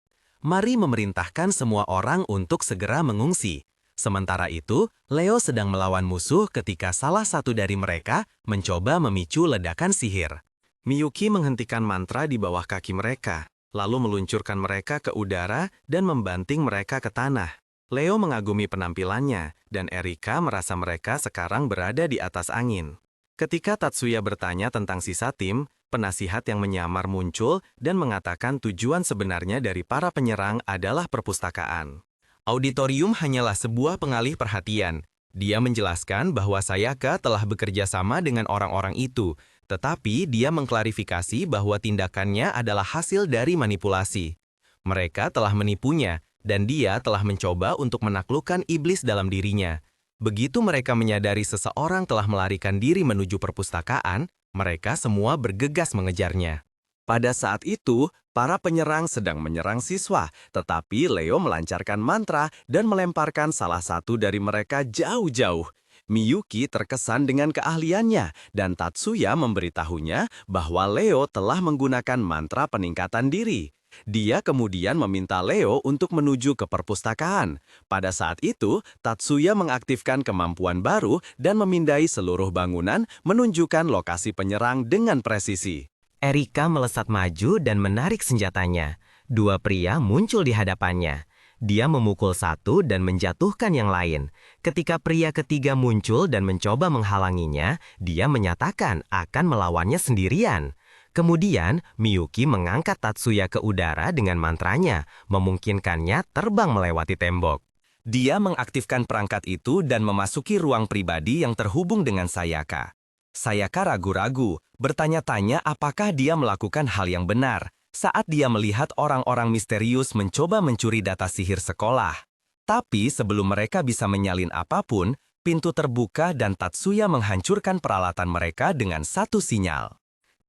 Speaker 2: Mari memerintahkan semua orang untuk segera mengungsi. Sementara itu, Leo sedang melawan musuh ketika salah satu dari mereka mencoba memicu ledakan sihir. Miyuki menghentikan mantra di bawah kaki mereka, lalu meluncurkan mereka ke udara dan membanting mereka ke tanah. Leo mengagumi penampilannya, dan Erika merasa mereka sekarang berada di atas angin. Ketika Tatsuya bertanya tentang sisa tim, penasihat yang menyamar muncul dan mengatakan tujuan sebenarnya dari para penyerang adalah perpustakaan. Auditorium hanyalah sebuah pengalih perhatian. Dia menjelaskan bahwa Sayaka telah bekerja sama dengan orang-orang itu, tetapi dia mengklarifikasi bahwa tindakannya adalah hasil dari manipulasi. Mereka telah menipunya, dan dia telah mencoba untuk menaklukkan iblis dalam dirinya. Begitu mereka menyadari seseorang telah melarikan diri menuju perpustakaan, mereka semua bergegas mengejarnya. Pada saat itu, para penyerang sedang menyerang siswa, tetapi Leo melancarkan mantra dan melemparkan salah satu dari mereka jauh-jauh. Miyuki terkesan dengan keahliannya, dan Tatsuya memberitahunya bahwa Leo telah menggunakan mantra peningkatan diri. Dia kemudian meminta Leo untuk menuju ke perpustakaan. Pada saat itu, Tatsuya mengaktifkan kemampuan baru dan memindai seluruh bangunan, menunjukkan lokasi penyerang dengan presisi. Erika melesat maju dan menarik senjatanya. 2 pria muncul di hadapannya. Dia memukul satu dan menjatuhkan yang lain. Ketika pria ketiga muncul dan mencoba menghalanginya, dia menyatakan akan melawannya sendirian. Kemudian, Miyuki mengangkat Tatsuya ke udara dengan mantranya, memungkinkannya terbang melewati tembok. Dia mengaktifkan perangkat itu dan memasuki ruang pribadi yang terhubung dengan Sayaka. Sayaka ragu-ragu, bertanya-tanya apakah dia melakukan hal yang benar, saat dia melihat orang-orang misterius mencoba mencuri data sihir sekolah. Tapi sebelum mereka bisa menyalin apapun, pintu terbuka dan Tatsuya menghancurkan peralatan mereka dengan satu sinyal.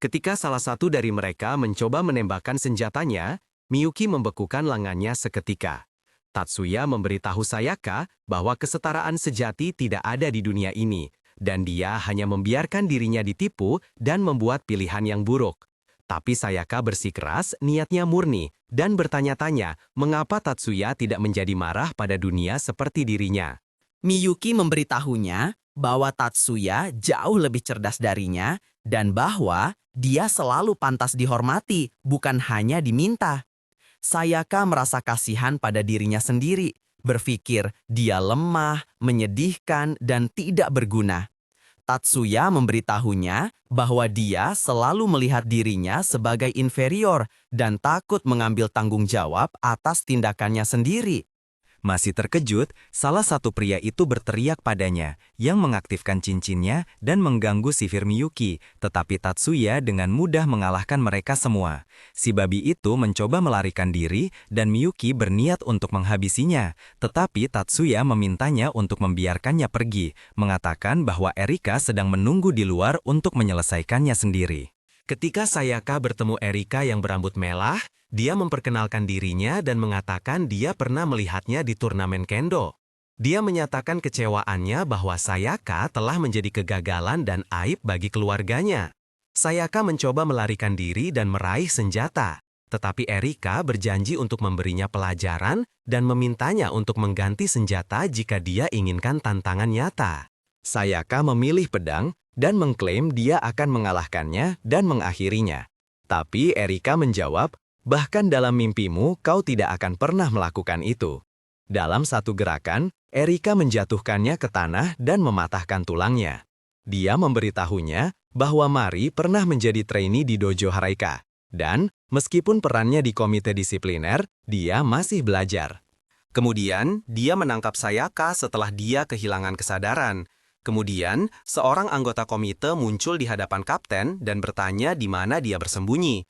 Speaker 2: Ketika salah satu dari mereka mencoba menembakkan senjatanya, Miyuki membekukan lengannya seketika. Tatsuya memberitahu Sayaka bahwa kesetaraan sejati tidak ada di dunia ini, dan dia hanya membiarkan dirinya ditipu dan membuat pilihan yang buruk. Tapi Sayaka bersikeras niatnya murni dan bertanya-tanya mengapa Tatsuya tidak menjadi marah pada dunia seperti dirinya.
Speaker 4: Miyuki memberitahunya bahwa Tatsuya jauh lebih cerdas darinya dan bahwa dia selalu pantas dihormati, bukan hanya diminta. Sayaka merasa kasihan pada dirinya sendiri, berpikir dia lemah, menyedihkan, dan tidak berguna. Tatsuya memberitahunya bahwa dia selalu melihat dirinya sebagai inferior dan takut mengambil tanggung jawab atas tindakannya sendiri.
Speaker 2: Masih terkejut, salah satu pria itu berteriak padanya, yang mengaktifkan cincinnya dan mengganggu sihir Miyuki, tetapi Tatsuya dengan mudah mengalahkan mereka semua. Si babi itu mencoba melarikan diri, dan Miyuki berniat untuk menghabisinya, tetapi Tatsuya memintanya untuk membiarkannya pergi, mengatakan bahwa Erika sedang menunggu di luar untuk menyelesaikannya sendiri. Ketika Sayaka bertemu Erika yang berambut merah, dia memperkenalkan dirinya dan mengatakan dia pernah melihatnya di turnamen kendo. Dia menyatakan kecewaannya bahwa Sayaka telah menjadi kegagalan dan aib bagi keluarganya. Sayaka mencoba melarikan diri dan meraih senjata, tetapi Erika berjanji untuk memberinya pelajaran dan memintanya untuk mengganti senjata jika dia inginkan tantangan nyata. Sayaka memilih pedang dan mengklaim dia akan mengalahkannya dan mengakhirinya. Tapi Erika menjawab, bahkan dalam mimpimu kau tidak akan pernah melakukan itu. Dalam satu gerakan, Erika menjatuhkannya ke tanah dan mematahkan tulangnya. Dia memberitahunya bahwa Mari pernah menjadi trainee di dojo Haraika. Dan, meskipun perannya di komite disipliner, dia masih belajar. Kemudian, dia menangkap Sayaka setelah dia kehilangan kesadaran. Kemudian, seorang anggota komite muncul di hadapan kapten dan bertanya di mana dia bersembunyi.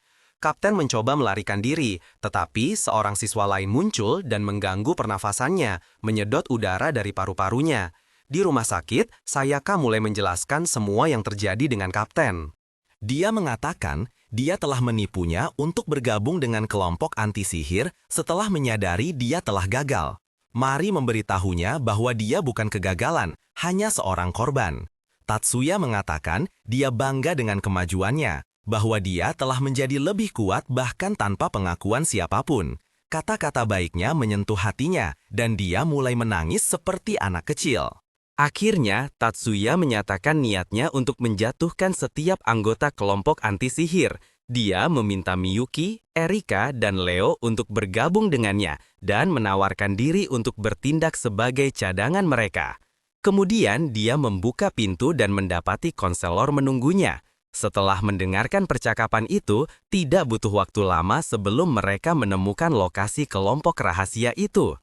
Speaker 2: Kapten mencoba melarikan diri, tetapi seorang siswa lain muncul dan mengganggu pernafasannya, menyedot udara dari paru-parunya. Di rumah sakit, Sayaka mulai menjelaskan semua yang terjadi dengan Kapten. Dia mengatakan dia telah menipunya untuk bergabung dengan kelompok anti-sihir setelah menyadari dia telah gagal. Mari memberitahunya bahwa dia bukan kegagalan, hanya seorang korban. Tatsuya mengatakan dia bangga dengan kemajuannya, bahwa dia telah menjadi lebih kuat bahkan tanpa pengakuan siapapun. Kata-kata baiknya menyentuh hatinya, dan dia mulai menangis seperti anak kecil. Akhirnya, Tatsuya menyatakan niatnya untuk menjatuhkan setiap anggota kelompok anti-sihir. Dia meminta Miyuki, Erika, dan Leo untuk bergabung dengannya dan menawarkan diri untuk bertindak sebagai cadangan mereka. Kemudian, dia membuka pintu dan mendapati konselor menunggunya. Setelah mendengarkan percakapan itu, tidak butuh waktu lama sebelum mereka menemukan lokasi kelompok rahasia itu.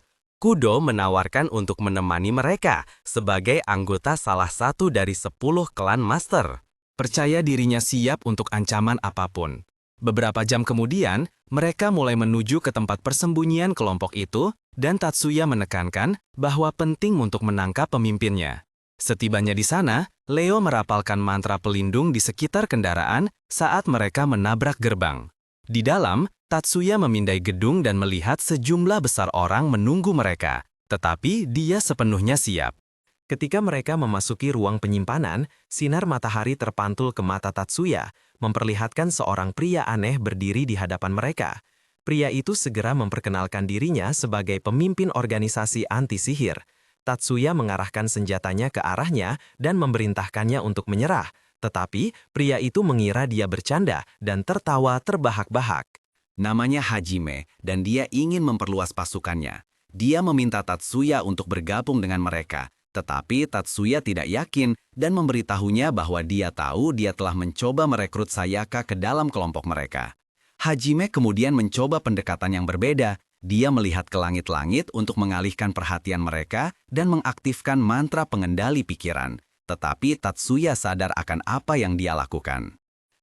Speaker 2: Kudo menawarkan untuk menemani mereka sebagai anggota salah satu dari 10 klan master. Percaya dirinya siap untuk ancaman apapun. Beberapa jam kemudian, mereka mulai menuju ke tempat persembunyian kelompok itu, dan Tatsuya menekankan bahwa penting untuk menangkap pemimpinnya. Setibanya di sana, Leo merapalkan mantra pelindung di sekitar kendaraan saat mereka menabrak gerbang. Di dalam, Tatsuya memindai gedung dan melihat sejumlah besar orang menunggu mereka, tetapi dia sepenuhnya siap. Ketika mereka memasuki ruang penyimpanan, sinar matahari terpantul ke mata Tatsuya, memperlihatkan seorang pria aneh berdiri di hadapan mereka. Pria itu segera memperkenalkan dirinya sebagai pemimpin organisasi anti-sihir. Tatsuya mengarahkan senjatanya ke arahnya dan memerintahkannya untuk menyerah, tetapi pria itu mengira dia bercanda dan tertawa terbahak-bahak.
Speaker 1: Namanya Hajime, dan dia ingin memperluas pasukannya. Dia meminta Tatsuya untuk bergabung dengan mereka, tetapi Tatsuya tidak yakin dan memberitahunya bahwa dia tahu dia telah mencoba merekrut Sayaka ke dalam kelompok mereka. Hajime kemudian mencoba pendekatan yang berbeda. Dia melihat ke langit-langit untuk mengalihkan perhatian mereka dan mengaktifkan mantra pengendali pikiran. Tetapi Tatsuya sadar akan apa yang dia lakukan.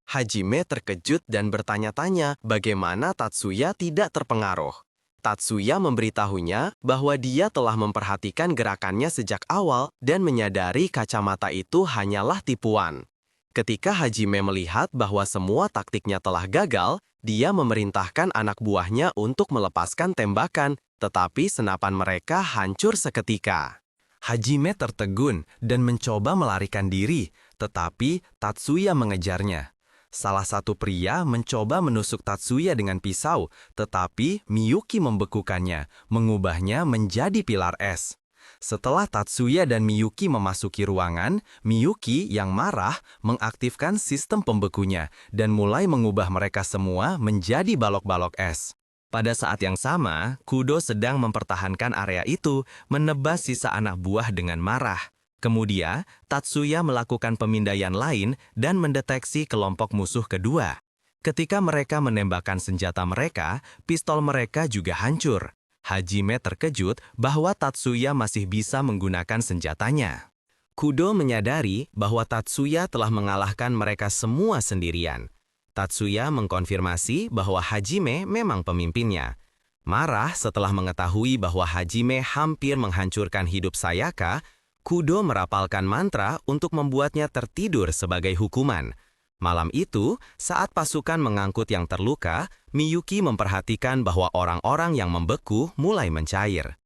Speaker 2: Hajime terkejut dan bertanya-tanya bagaimana Tatsuya tidak terpengaruh. Tatsuya memberitahunya bahwa dia telah memperhatikan gerakannya sejak awal dan menyadari kacamata itu hanyalah tipuan. Ketika Hajime melihat bahwa semua taktiknya telah gagal, dia memerintahkan anak buahnya untuk melepaskan tembakan, tetapi senapan mereka hancur seketika. Hajime tertegun dan mencoba melarikan diri, tetapi Tatsuya mengejarnya. Salah satu pria mencoba menusuk Tatsuya dengan pisau, tetapi Miyuki membekukannya, mengubahnya menjadi pilar es. Setelah Tatsuya dan Miyuki memasuki ruangan, Miyuki yang marah mengaktifkan sistem pembekunya dan mulai mengubah mereka semua menjadi balok-balok es. Pada saat yang sama, Kudo sedang mempertahankan area itu, menebas sisa anak buah dengan marah. Kemudian, Tatsuya melakukan pemindaian lain dan mendeteksi kelompok musuh kedua. Ketika mereka menembakkan senjata mereka, pistol mereka juga hancur. Hajime terkejut bahwa Tatsuya masih bisa menggunakan senjatanya. Kudo menyadari bahwa Tatsuya telah mengalahkan mereka semua sendirian. Tatsuya mengkonfirmasi bahwa Hajime memang pemimpinnya. Marah setelah mengetahui bahwa Hajime hampir menghancurkan hidup Sayaka, Kudo merapalkan mantra untuk membuatnya tertidur sebagai hukuman. Malam itu, saat pasukan mengangkut yang terluka, Miyuki memperhatikan bahwa orang-orang yang membeku mulai mencair.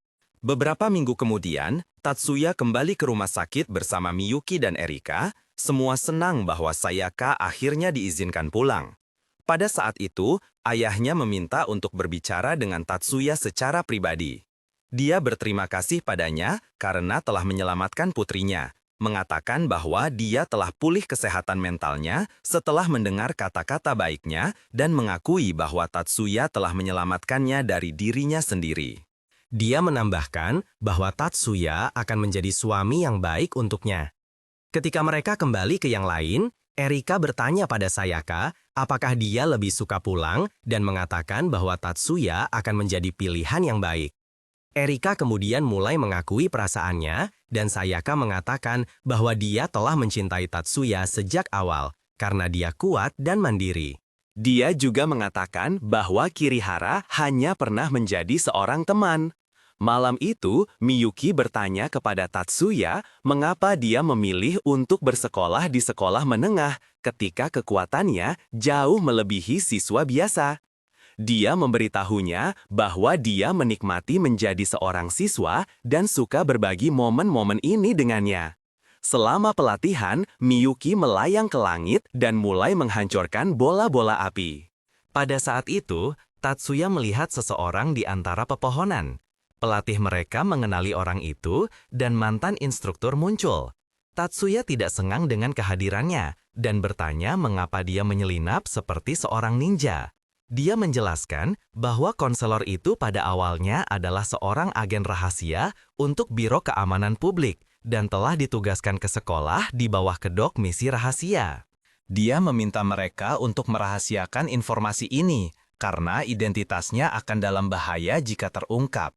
Speaker 2: Beberapa minggu kemudian, Tatsuya kembali ke rumah sakit bersama Miyuki dan Erika. Semua senang bahwa Sayaka akhirnya diizinkan pulang. Pada saat itu, ayahnya meminta untuk berbicara dengan Tatsuya secara pribadi. Dia berterima kasih padanya karena telah menyelamatkan putrinya, mengatakan bahwa dia telah pulih kesehatan mentalnya setelah mendengar kata-kata baiknya dan mengakui bahwa Tatsuya telah menyelamatkannya dari dirinya sendiri. Dia menambahkan bahwa Tatsuya akan menjadi suami yang baik untuknya. Ketika mereka kembali ke yang lain, Erika bertanya pada Sayaka apakah dia lebih suka pulang dan mengatakan bahwa Tatsuya akan menjadi pilihan yang baik. Erika kemudian mulai mengakui perasaannya, dan Sayaka mengatakan bahwa dia telah mencintai Tatsuya sejak awal karena dia kuat dan mandiri. Dia juga mengatakan bahwa Kirihara hanya pernah menjadi seorang teman. Malam itu, Miyuki bertanya kepada Tatsuya mengapa dia memilih untuk bersekolah di sekolah menengah ketika kekuatannya jauh melebihi siswa biasa. Dia memberitahunya bahwa dia menikmati menjadi seorang siswa dan suka berbagi momen-momen ini dengannya. Selama pelatihan, Miyuki melayang ke langit dan mulai menghancurkan bola-bola api. Pada saat itu, Tatsuya melihat seseorang di antara pepohonan. Pelatih mereka mengenali orang itu dan mantan instruktur muncul. Tatsuya tidak senang dengan kehadirannya dan bertanya mengapa dia menyelinap seperti seorang ninja. Dia menjelaskan bahwa konselor itu pada awalnya adalah seorang agen rahasia untuk Biro Keamanan Publik dan telah ditugaskan ke sekolah di bawah kedok misi rahasia.
Speaker 1: Dia meminta mereka untuk merahasiakan informasi ini karena identitasnya akan dalam bahaya jika terungkap.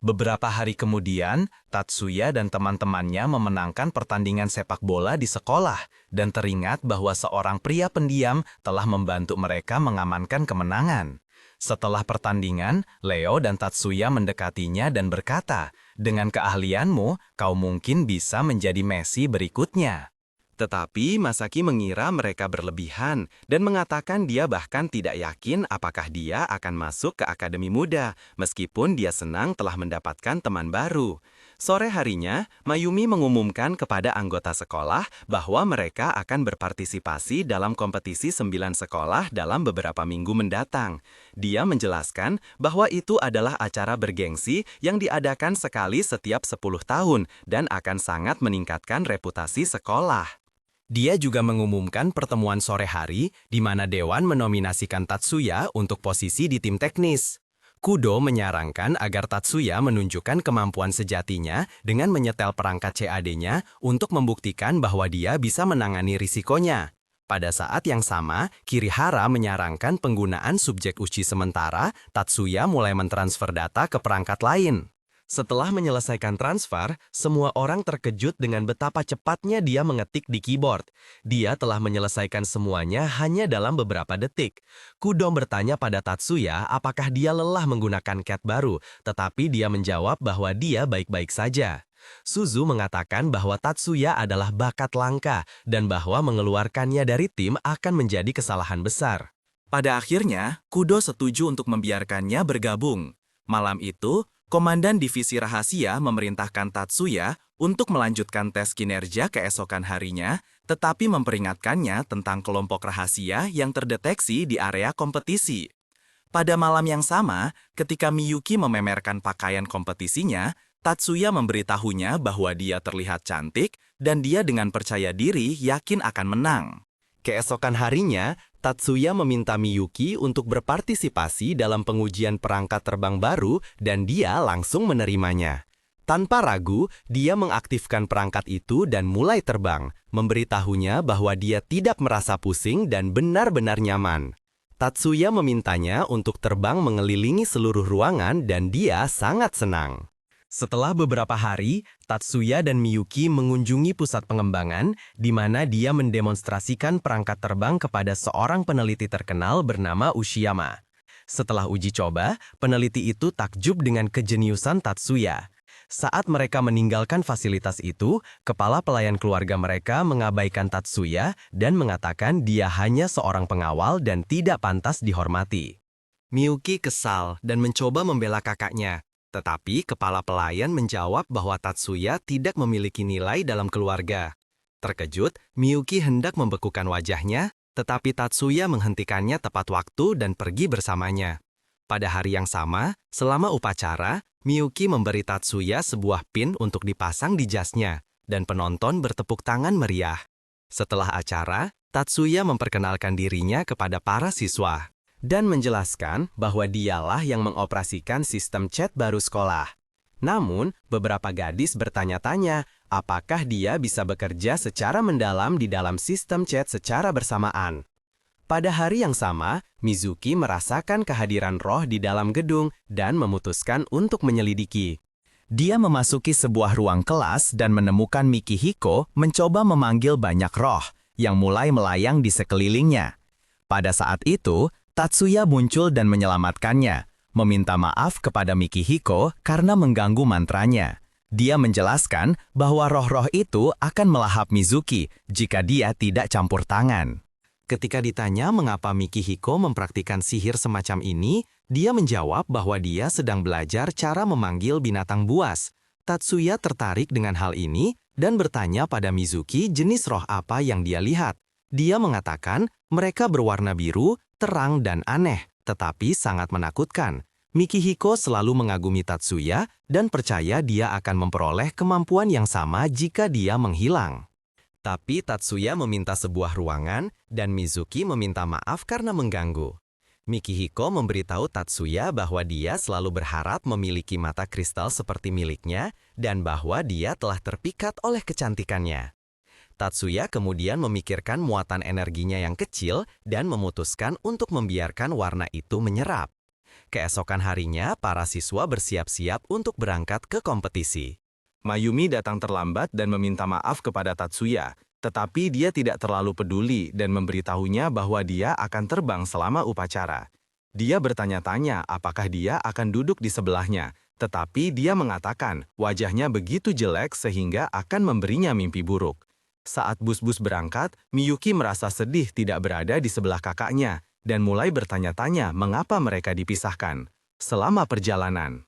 Speaker 1: Beberapa hari kemudian, Tatsuya dan teman-temannya memenangkan pertandingan sepak bola di sekolah dan teringat bahwa seorang pria pendiam telah membantu mereka mengamankan kemenangan. Setelah pertandingan, Leo dan Tatsuya mendekatinya dan berkata, "Dengan keahlianmu, kau mungkin bisa menjadi Messi berikutnya."
Speaker 2: Tetapi Masaki mengira mereka berlebihan dan mengatakan dia bahkan tidak yakin apakah dia akan masuk ke Akademi Muda, meskipun dia senang telah mendapatkan teman baru. Sore harinya, Mayumi mengumumkan kepada anggota sekolah bahwa mereka akan berpartisipasi dalam kompetisi 9 sekolah dalam beberapa minggu mendatang. Dia menjelaskan bahwa itu adalah acara bergengsi yang diadakan sekali setiap 10 tahun dan akan sangat meningkatkan reputasi sekolah.
Speaker 1: Dia juga mengumumkan pertemuan sore hari di mana Dewan menominasikan Tatsuya untuk posisi di tim teknis. Kudo menyarankan agar Tatsuya menunjukkan kemampuan sejatinya dengan menyetel perangkat CAD-nya untuk membuktikan bahwa dia bisa menangani risikonya. Pada saat yang sama, Kirihara menyarankan penggunaan subjek uji sementara, Tatsuya mulai mentransfer data ke perangkat lain. Setelah menyelesaikan transfer, semua orang terkejut dengan betapa cepatnya dia mengetik di keyboard. Dia telah menyelesaikan semuanya hanya dalam beberapa detik. Kudo bertanya pada Tatsuya apakah dia lelah menggunakan CAD baru, tetapi dia menjawab bahwa dia baik-baik saja. Suzu mengatakan bahwa Tatsuya adalah bakat langka dan bahwa mengeluarkannya dari tim akan menjadi kesalahan besar. Pada akhirnya, Kudo setuju untuk membiarkannya bergabung. Malam itu, Komandan Divisi Rahasia memerintahkan Tatsuya untuk melanjutkan tes kinerja keesokan harinya, tetapi memperingatkannya tentang kelompok rahasia yang terdeteksi di area kompetisi. Pada malam yang sama, ketika Miyuki mememerkan pakaian kompetisinya, Tatsuya memberitahunya bahwa dia terlihat cantik dan dia dengan percaya diri yakin akan menang. Keesokan harinya, Tatsuya meminta Miyuki untuk berpartisipasi dalam pengujian perangkat terbang baru dan dia langsung menerimanya. Tanpa ragu, dia mengaktifkan perangkat itu dan mulai terbang, memberitahunya bahwa dia tidak merasa pusing dan benar-benar nyaman. Tatsuya memintanya untuk terbang mengelilingi seluruh ruangan dan dia sangat senang. Setelah beberapa hari, Tatsuya dan Miyuki mengunjungi pusat pengembangan di mana dia mendemonstrasikan perangkat terbang kepada seorang peneliti terkenal bernama Ushiyama. Setelah uji coba, peneliti itu takjub dengan kejeniusan Tatsuya. Saat mereka meninggalkan fasilitas itu, kepala pelayan keluarga mereka mengabaikan Tatsuya dan mengatakan dia hanya seorang pengawal dan tidak pantas dihormati. Miyuki kesal dan mencoba membela kakaknya. Tetapi kepala pelayan menjawab bahwa Tatsuya tidak memiliki nilai dalam keluarga. Terkejut, Miyuki hendak membekukan wajahnya, tetapi Tatsuya menghentikannya tepat waktu dan pergi bersamanya. Pada hari yang sama, selama upacara, Miyuki memberi Tatsuya sebuah pin untuk dipasang di jasnya, dan penonton bertepuk tangan meriah. Setelah acara, Tatsuya memperkenalkan dirinya kepada para siswa dan menjelaskan bahwa dialah yang mengoperasikan sistem chat baru sekolah. Namun, beberapa gadis bertanya-tanya apakah dia bisa bekerja secara mendalam di dalam sistem chat secara bersamaan. Pada hari yang sama, Mizuki merasakan kehadiran roh di dalam gedung dan memutuskan untuk menyelidiki. Dia memasuki sebuah ruang kelas dan menemukan Mikihiko mencoba memanggil banyak roh yang mulai melayang di sekelilingnya. Pada saat itu, Tatsuya muncul dan menyelamatkannya, meminta maaf kepada Mikihiko karena mengganggu mantranya. Dia menjelaskan bahwa roh-roh itu akan melahap Mizuki jika dia tidak campur tangan.
Speaker 2: Ketika ditanya mengapa Mikihiko mempraktikkan sihir semacam ini, dia menjawab bahwa dia sedang belajar cara memanggil binatang buas. Tatsuya tertarik dengan hal ini dan bertanya pada Mizuki jenis roh apa yang dia lihat. Dia mengatakan mereka berwarna biru, terang dan aneh, tetapi sangat menakutkan. Mikihiko selalu mengagumi Tatsuya dan percaya dia akan memperoleh kemampuan yang sama jika dia menghilang. Tapi Tatsuya meminta sebuah ruangan dan Mizuki meminta maaf karena mengganggu. Mikihiko memberitahu Tatsuya bahwa dia selalu berharap memiliki mata kristal seperti miliknya dan bahwa dia telah terpikat oleh kecantikannya. Tatsuya kemudian memikirkan muatan energinya yang kecil dan memutuskan untuk membiarkan warna itu menyerap. Keesokan harinya, para siswa bersiap-siap untuk berangkat ke kompetisi.
Speaker 1: Mayumi datang terlambat dan meminta maaf kepada Tatsuya, tetapi dia tidak terlalu peduli dan memberitahunya bahwa dia akan terbang selama upacara. Dia bertanya-tanya apakah dia akan duduk di sebelahnya, tetapi dia mengatakan wajahnya begitu jelek sehingga akan memberinya mimpi buruk. Saat bus-bus berangkat, Miyuki merasa sedih tidak berada di sebelah kakaknya dan mulai bertanya-tanya mengapa mereka dipisahkan. Selama perjalanan,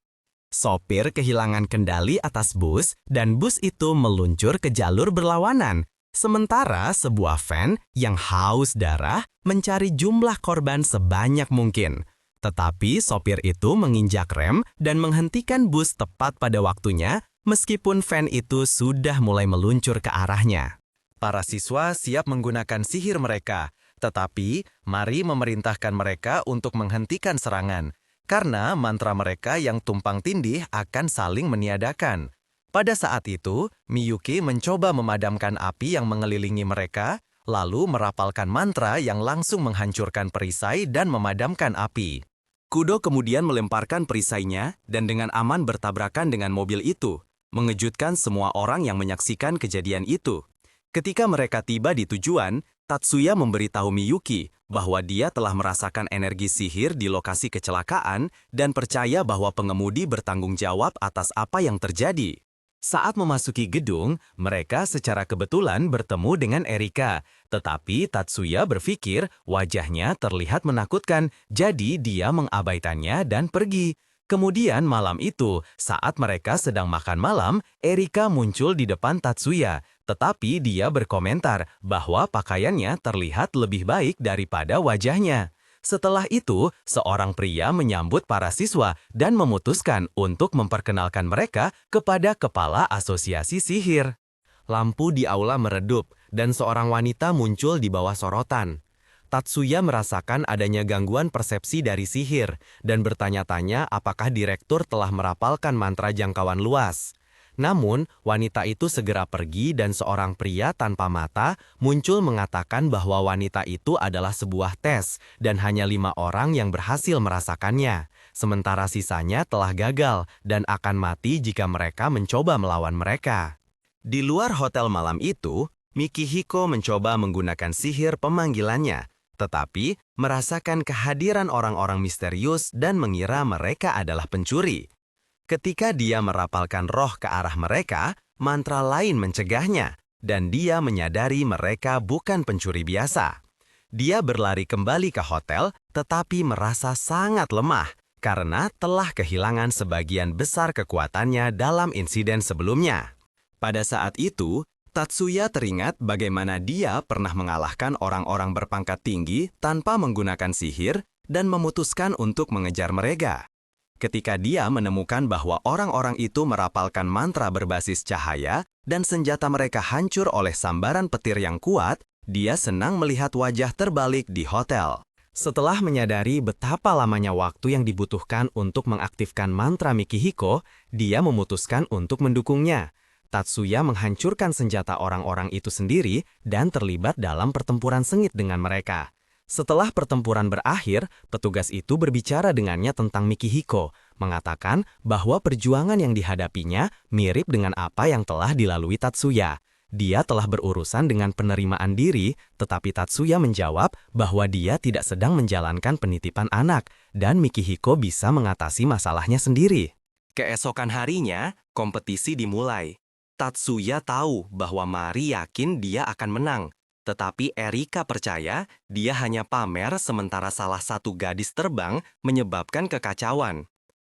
Speaker 2: Sopir kehilangan kendali atas bus dan bus itu meluncur ke jalur berlawanan. Sementara sebuah van yang haus darah mencari jumlah korban sebanyak mungkin. Tetapi sopir itu menginjak rem dan menghentikan bus tepat pada waktunya meskipun van itu sudah mulai meluncur ke arahnya. Para siswa siap menggunakan sihir mereka, tetapi Mari memerintahkan mereka untuk menghentikan serangan. Karena mantra mereka yang tumpang tindih akan saling meniadakan. Pada saat itu, Miyuki mencoba memadamkan api yang mengelilingi mereka, lalu merapalkan mantra yang langsung menghancurkan perisai dan memadamkan api. Kudo kemudian melemparkan perisainya dan dengan aman bertabrakan dengan mobil itu, mengejutkan semua orang yang menyaksikan kejadian itu. Ketika mereka tiba di tujuan, Tatsuya memberitahu Miyuki bahwa dia telah merasakan energi sihir di lokasi kecelakaan dan percaya bahwa pengemudi bertanggung jawab atas apa yang terjadi. Saat memasuki gedung, mereka secara kebetulan bertemu dengan Erika. Tetapi Tatsuya berpikir wajahnya terlihat menakutkan, jadi dia mengabaikannya dan pergi. Kemudian malam itu, saat mereka sedang makan malam, Erika muncul di depan Tatsuya. Tetapi dia berkomentar bahwa pakaiannya terlihat lebih baik daripada wajahnya. Setelah itu, seorang pria menyambut para siswa dan memutuskan untuk memperkenalkan mereka kepada kepala asosiasi sihir. Lampu di aula meredup dan seorang wanita muncul di bawah sorotan. Tatsuya merasakan adanya gangguan persepsi dari sihir dan bertanya-tanya apakah direktur telah merapalkan mantra jangkauan luas. Namun, wanita itu segera pergi dan seorang pria tanpa mata muncul mengatakan bahwa wanita itu adalah sebuah tes dan hanya 5 orang yang berhasil merasakannya, sementara sisanya telah gagal dan akan mati jika mereka mencoba melawan mereka. Di luar hotel malam itu, Mikihiko mencoba menggunakan sihir pemanggilannya, tetapi merasakan kehadiran orang-orang misterius dan mengira mereka adalah pencuri. Ketika dia merapalkan roh ke arah mereka, mantra lain mencegahnya, dan dia menyadari mereka bukan pencuri biasa. Dia berlari kembali ke hotel, tetapi merasa sangat lemah karena telah kehilangan sebagian besar kekuatannya dalam insiden sebelumnya. Pada saat itu, Tatsuya teringat bagaimana dia pernah mengalahkan orang-orang berpangkat tinggi tanpa menggunakan sihir dan memutuskan untuk mengejar mereka. Ketika dia menemukan bahwa orang-orang itu merapalkan mantra berbasis cahaya dan senjata mereka hancur oleh sambaran petir yang kuat, dia senang melihat wajah terbalik di hotel. Setelah menyadari betapa lamanya waktu yang dibutuhkan untuk mengaktifkan mantra Mikihiko, dia memutuskan untuk mendukungnya. Tatsuya menghancurkan senjata orang-orang itu sendiri dan terlibat dalam pertempuran sengit dengan mereka. Setelah pertempuran berakhir, petugas itu berbicara dengannya tentang Mikihiko, mengatakan bahwa perjuangan yang dihadapinya mirip dengan apa yang telah dilalui Tatsuya. dia telah berurusan dengan penerimaan diri, tetapi Tatsuya menjawab bahwa dia tidak sedang menjalankan penitipan anak, dan Mikihiko bisa mengatasi masalahnya sendiri. Keesokan harinya, kompetisi dimulai. Tatsuya tahu bahwa Mari yakin dia akan menang, tetapi Erika percaya dia hanya pamer sementara salah satu gadis terbang menyebabkan kekacauan.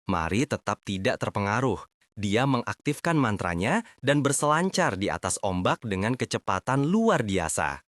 Speaker 2: Mari tetap tidak terpengaruh. Dia mengaktifkan mantranya dan berselancar di atas ombak dengan kecepatan luar biasa.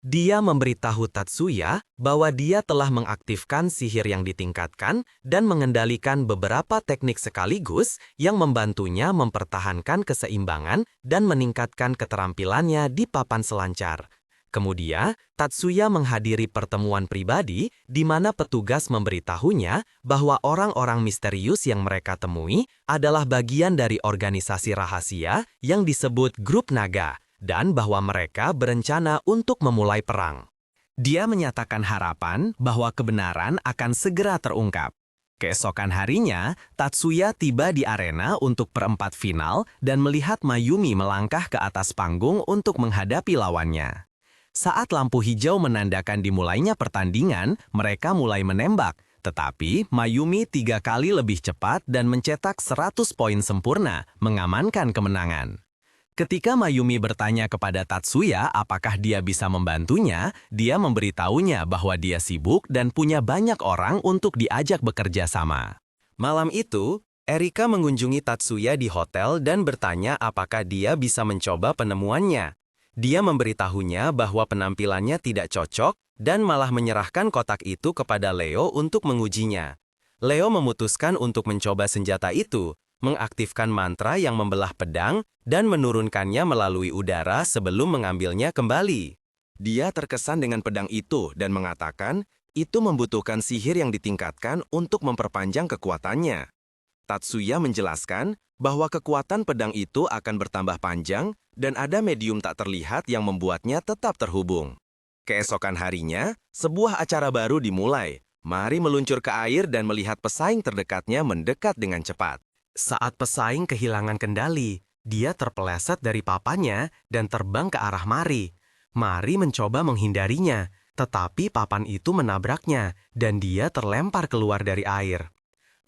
Speaker 2: Dia memberitahu Tatsuya bahwa dia telah mengaktifkan sihir yang ditingkatkan dan mengendalikan beberapa teknik sekaligus yang membantunya mempertahankan keseimbangan dan meningkatkan keterampilannya di papan selancar. Kemudian, Tatsuya menghadiri pertemuan pribadi di mana petugas memberitahunya bahwa orang-orang misterius yang mereka temui adalah bagian dari organisasi rahasia yang disebut Grup Naga, dan bahwa mereka berencana untuk memulai perang. Dia menyatakan harapan bahwa kebenaran akan segera terungkap. Keesokan harinya, Tatsuya tiba di arena untuk perempat final dan melihat Mayumi melangkah ke atas panggung untuk menghadapi lawannya. Saat lampu hijau menandakan dimulainya pertandingan, mereka mulai menembak. Tetapi Mayumi 3 kali lebih cepat dan mencetak 100 poin sempurna, mengamankan kemenangan. Ketika Mayumi bertanya kepada Tatsuya apakah dia bisa membantunya, dia memberitahunya bahwa dia sibuk dan punya banyak orang untuk diajak bekerja sama. Malam itu, Erika mengunjungi Tatsuya di hotel dan bertanya apakah dia bisa mencoba penemuannya. Dia memberitahunya bahwa penampilannya tidak cocok dan malah menyerahkan kotak itu kepada Leo untuk mengujinya. Leo memutuskan untuk mencoba senjata itu, mengaktifkan mantra yang membelah pedang dan menurunkannya melalui udara sebelum mengambilnya kembali. Dia terkesan dengan pedang itu dan mengatakan itu membutuhkan sihir yang ditingkatkan untuk memperpanjang kekuatannya. Tatsuya menjelaskan bahwa kekuatan pedang itu akan bertambah panjang dan ada medium tak terlihat yang membuatnya tetap terhubung. Keesokan harinya, sebuah acara baru dimulai. Mari meluncur ke air dan melihat pesaing terdekatnya mendekat dengan cepat. Saat pesaing kehilangan kendali, dia terpeleset dari papannya dan terbang ke arah Mari. Mari mencoba menghindarinya, tetapi papan itu menabraknya dan dia terlempar keluar dari air.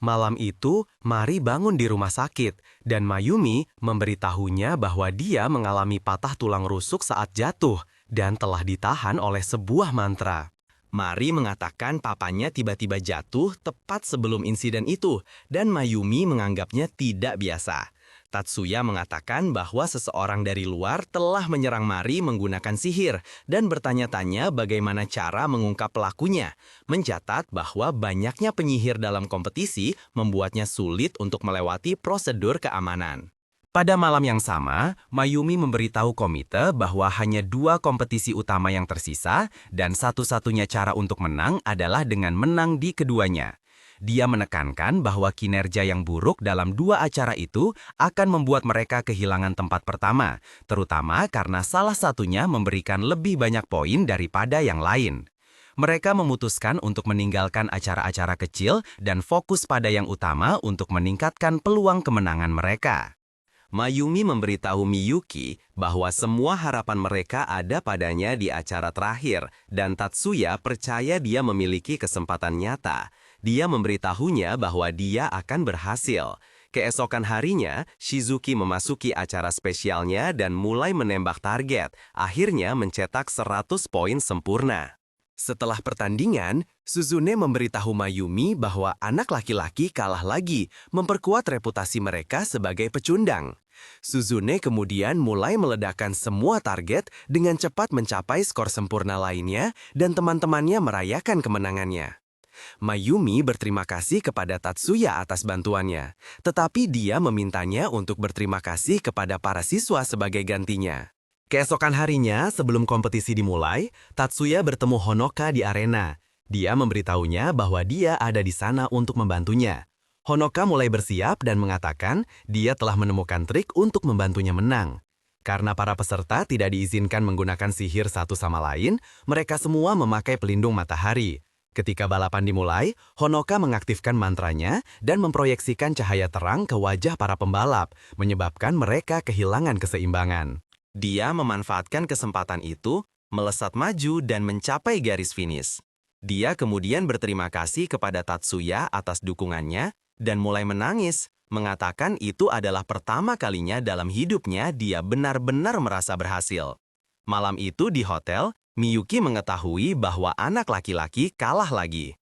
Speaker 2: Malam itu, Mari bangun di rumah sakit, dan Mayumi memberitahunya bahwa dia mengalami patah tulang rusuk saat jatuh dan telah ditahan oleh sebuah mantra. Mari mengatakan papanya tiba-tiba jatuh tepat sebelum insiden itu, dan Mayumi menganggapnya tidak biasa. Tatsuya mengatakan bahwa seseorang dari luar telah menyerang Mari menggunakan sihir dan bertanya-tanya bagaimana cara mengungkap pelakunya, mencatat bahwa banyaknya penyihir dalam kompetisi membuatnya sulit untuk melewati prosedur keamanan. Pada malam yang sama, Mayumi memberitahu komite bahwa hanya 2 kompetisi utama yang tersisa dan satu-satunya cara untuk menang adalah dengan menang di keduanya. Dia menekankan bahwa kinerja yang buruk dalam 2 acara itu akan membuat mereka kehilangan tempat pertama, terutama karena salah satunya memberikan lebih banyak poin daripada yang lain. Mereka memutuskan untuk meninggalkan acara-acara kecil dan fokus pada yang utama untuk meningkatkan peluang kemenangan mereka. Mayumi memberitahu Miyuki bahwa semua harapan mereka ada padanya di acara terakhir, dan Tatsuya percaya dia memiliki kesempatan nyata. Dia memberitahunya bahwa dia akan berhasil. Keesokan harinya, Shizuki memasuki acara spesialnya dan mulai menembak target, akhirnya mencetak 100 poin sempurna. Setelah pertandingan, Suzune memberitahu Mayumi bahwa anak laki-laki kalah lagi, memperkuat reputasi mereka sebagai pecundang. Suzune kemudian mulai meledakkan semua target dengan cepat mencapai skor sempurna lainnya dan teman-temannya merayakan kemenangannya. Mayumi berterima kasih kepada Tatsuya atas bantuannya, tetapi dia memintanya untuk berterima kasih kepada para siswa sebagai gantinya. Keesokan harinya, sebelum kompetisi dimulai, Tatsuya bertemu Honoka di arena. Dia memberitahunya bahwa dia ada di sana untuk membantunya. Honoka mulai bersiap dan mengatakan dia telah menemukan trik untuk membantunya menang. Karena para peserta tidak diizinkan menggunakan sihir satu sama lain, mereka semua memakai pelindung matahari. Ketika balapan dimulai, Honoka mengaktifkan mantranya dan memproyeksikan cahaya terang ke wajah para pembalap, menyebabkan mereka kehilangan keseimbangan. Dia memanfaatkan kesempatan itu, melesat maju dan mencapai garis finish. Dia kemudian berterima kasih kepada Tatsuya atas dukungannya dan mulai menangis, mengatakan itu adalah pertama kalinya dalam hidupnya dia benar-benar merasa berhasil. Malam itu di hotel, Miyuki mengetahui bahwa anak laki-laki kalah lagi.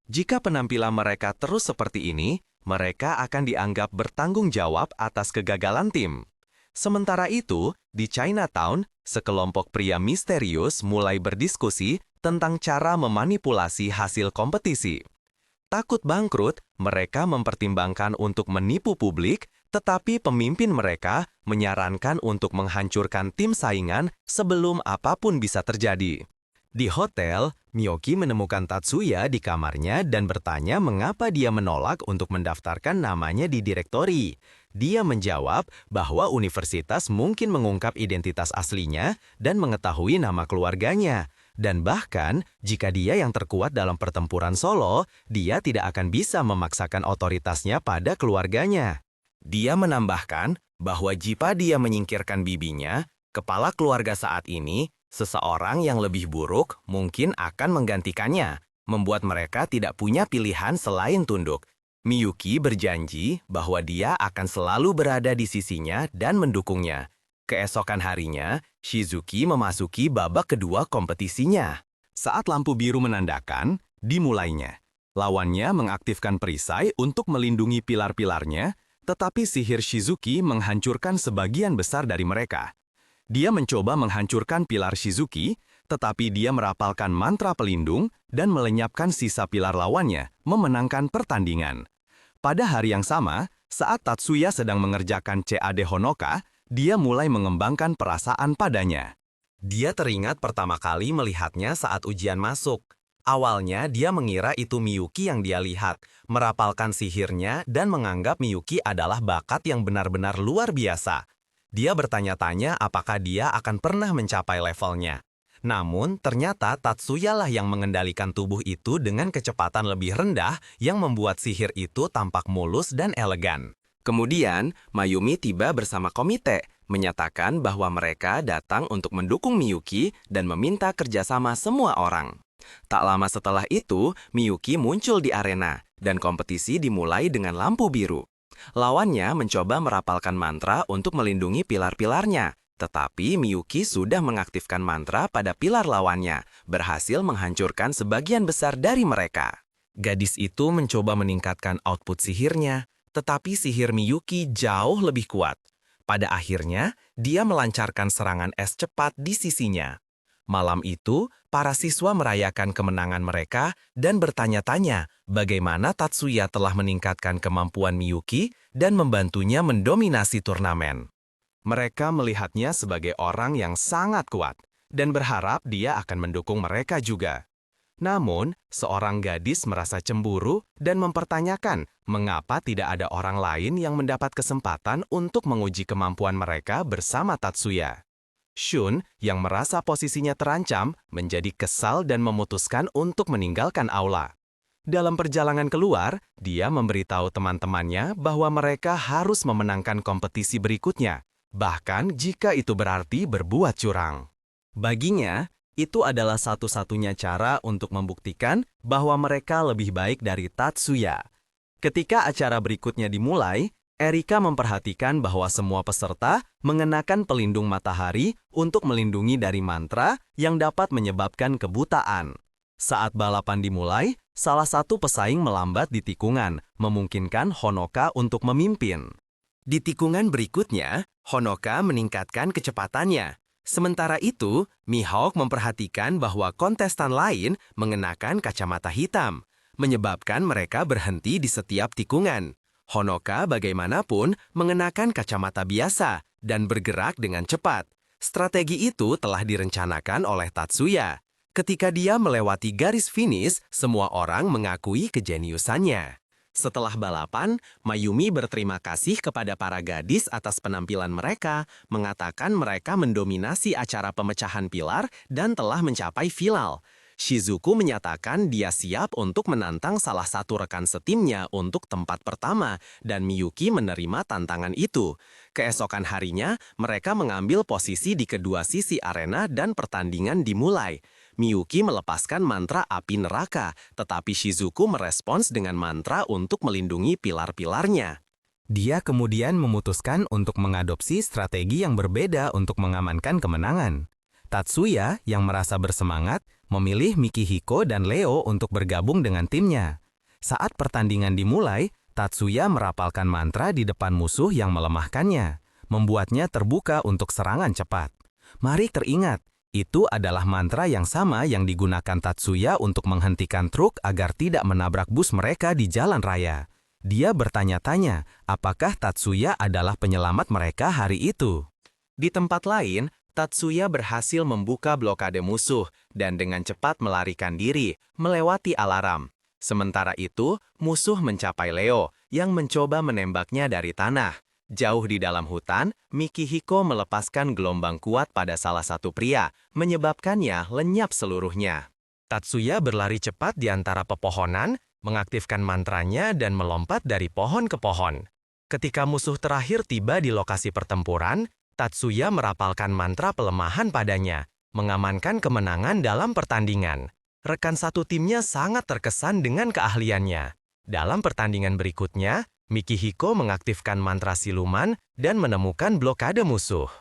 Speaker 2: Jika penampilan mereka terus seperti ini, mereka akan dianggap bertanggung jawab atas kegagalan tim. Sementara itu, di Chinatown, sekelompok pria misterius mulai berdiskusi tentang cara memanipulasi hasil kompetisi. Takut bangkrut, mereka mempertimbangkan untuk menipu publik, tetapi pemimpin mereka menyarankan untuk menghancurkan tim saingan sebelum apapun bisa terjadi. Di hotel, Miyuki menemukan Tatsuya di kamarnya dan bertanya mengapa dia menolak untuk mendaftarkan namanya di direktori. Dia menjawab bahwa universitas mungkin mengungkap identitas aslinya dan mengetahui nama keluarganya. Dan bahkan, jika dia yang terkuat dalam pertempuran solo, dia tidak akan bisa memaksakan otoritasnya pada keluarganya. Dia menambahkan bahwa jika dia menyingkirkan bibinya, kepala keluarga saat ini, seseorang yang lebih buruk mungkin akan menggantikannya, membuat mereka tidak punya pilihan selain tunduk. Miyuki berjanji bahwa dia akan selalu berada di sisinya dan mendukungnya. Keesokan harinya, Shizuki memasuki babak kedua kompetisinya. Saat lampu biru menandakan, dimulainya. Lawannya mengaktifkan perisai untuk melindungi pilar-pilarnya, tetapi sihir Shizuki menghancurkan sebagian besar dari mereka. Dia mencoba menghancurkan pilar Shizuki, tetapi dia merapalkan mantra pelindung dan melenyapkan sisa pilar lawannya, memenangkan pertandingan. Pada hari yang sama, saat Tatsuya sedang mengerjakan CAD Honoka, dia mulai mengembangkan perasaan padanya. Dia teringat pertama kali melihatnya saat ujian masuk. Awalnya dia mengira itu Miyuki yang dia lihat, merapalkan sihirnya dan menganggap Miyuki adalah bakat yang benar-benar luar biasa. Dia bertanya-tanya apakah dia akan pernah mencapai levelnya. Namun, ternyata Tatsuya lah yang mengendalikan tubuh itu dengan kecepatan lebih rendah yang membuat sihir itu tampak mulus dan elegan. Kemudian, Mayumi tiba bersama komite, menyatakan bahwa mereka datang untuk mendukung Miyuki dan meminta kerjasama semua orang. Tak lama setelah itu, Miyuki muncul di arena, dan kompetisi dimulai dengan lampu biru. Lawannya mencoba merapalkan mantra untuk melindungi pilar-pilarnya, tetapi Miyuki sudah mengaktifkan mantra pada pilar lawannya, berhasil menghancurkan sebagian besar dari mereka. Gadis itu mencoba meningkatkan output sihirnya, tetapi sihir Miyuki jauh lebih kuat. Pada akhirnya, dia melancarkan serangan es cepat di sisinya. Malam itu, para siswa merayakan kemenangan mereka dan bertanya-tanya bagaimana Tatsuya telah meningkatkan kemampuan Miyuki dan membantunya mendominasi turnamen. Mereka melihatnya sebagai orang yang sangat kuat dan berharap dia akan mendukung mereka juga. Namun, seorang gadis merasa cemburu dan mempertanyakan mengapa tidak ada orang lain yang mendapat kesempatan untuk menguji kemampuan mereka bersama Tatsuya. Shun, yang merasa posisinya terancam, menjadi kesal dan memutuskan untuk meninggalkan aula. Dalam perjalanan keluar, dia memberitahu teman-temannya bahwa mereka harus memenangkan kompetisi berikutnya, bahkan jika itu berarti berbuat curang. Baginya, itu adalah satu-satunya cara untuk membuktikan bahwa mereka lebih baik dari Tatsuya. Ketika acara berikutnya dimulai, Erika memperhatikan bahwa semua peserta mengenakan pelindung matahari untuk melindungi dari mantra yang dapat menyebabkan kebutaan. Saat balapan dimulai, salah satu pesaing melambat di tikungan, memungkinkan Honoka untuk memimpin. Di tikungan berikutnya, Honoka meningkatkan kecepatannya. Sementara itu, Mihawk memperhatikan bahwa kontestan lain mengenakan kacamata hitam, menyebabkan mereka berhenti di setiap tikungan. Honoka bagaimanapun mengenakan kacamata biasa dan bergerak dengan cepat. Strategi itu telah direncanakan oleh Tatsuya. Ketika dia melewati garis finish, semua orang mengakui kejeniusannya. Setelah balapan, Mayumi berterima kasih kepada para gadis atas penampilan mereka, mengatakan mereka mendominasi acara pemecahan pilar dan telah mencapai final. Shizuku menyatakan dia siap untuk menantang salah satu rekan setimnya untuk tempat pertama, dan Miyuki menerima tantangan itu. Keesokan harinya, mereka mengambil posisi di kedua sisi arena dan pertandingan dimulai. Miyuki melepaskan mantra api neraka, tetapi Shizuku merespons dengan mantra untuk melindungi pilar-pilarnya.
Speaker 1: Dia kemudian memutuskan untuk mengadopsi strategi yang berbeda untuk mengamankan kemenangan. Tatsuya, yang merasa bersemangat, memilih Mikihiko dan Leo untuk bergabung dengan timnya. Saat pertandingan dimulai, Tatsuya merapalkan mantra di depan musuh yang melemahkannya, membuatnya terbuka untuk serangan cepat. Mari teringat, itu adalah mantra yang sama yang digunakan Tatsuya untuk menghentikan truk agar tidak menabrak bus mereka di jalan raya. Dia bertanya-tanya, apakah Tatsuya adalah penyelamat mereka hari itu.
Speaker 2: Di tempat lain, Tatsuya berhasil membuka blokade musuh dan dengan cepat melarikan diri, melewati alarm. Sementara itu, musuh mencapai Leo yang mencoba menembaknya dari tanah. Jauh di dalam hutan, Mikihiko melepaskan gelombang kuat pada salah satu pria, menyebabkannya lenyap seluruhnya. Tatsuya berlari cepat di antara pepohonan, mengaktifkan mantranya dan melompat dari pohon ke pohon. Ketika musuh terakhir tiba di lokasi pertempuran, Tatsuya merapalkan mantra pelemahan padanya, mengamankan kemenangan dalam pertandingan. Rekan satu timnya sangat terkesan dengan keahliannya. Dalam pertandingan berikutnya, Mikihiko mengaktifkan mantra siluman dan menemukan blokade musuh.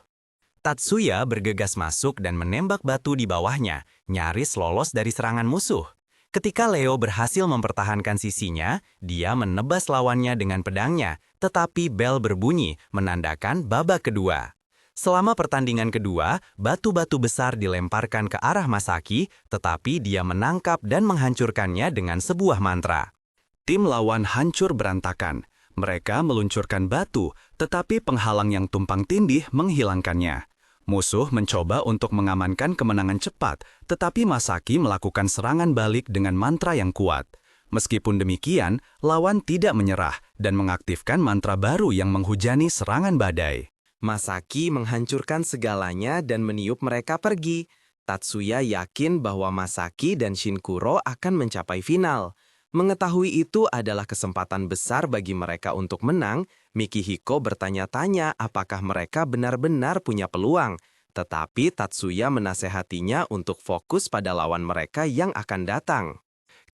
Speaker 1: Tatsuya bergegas masuk dan menembak batu di bawahnya, nyaris lolos dari serangan musuh. Ketika Leo berhasil mempertahankan sisinya, dia menebas lawannya dengan pedangnya, tetapi bel berbunyi menandakan babak kedua. Selama pertandingan kedua, batu-batu besar dilemparkan ke arah Masaki, tetapi dia menangkap dan menghancurkannya dengan sebuah mantra. Tim lawan hancur berantakan. Mereka meluncurkan batu, tetapi penghalang yang tumpang tindih menghilangkannya. Musuh mencoba untuk mengamankan kemenangan cepat, tetapi Masaki melakukan serangan balik dengan mantra yang kuat. Meskipun demikian, lawan tidak menyerah dan mengaktifkan mantra baru yang menghujani serangan badai.
Speaker 2: Masaki menghancurkan segalanya dan meniup mereka pergi. Tatsuya yakin bahwa Masaki dan Shinkuro akan mencapai final. Mengetahui itu adalah kesempatan besar bagi mereka untuk menang, Mikihiko bertanya-tanya apakah mereka benar-benar punya peluang. Tetapi Tatsuya menasehatinya untuk fokus pada lawan mereka yang akan datang.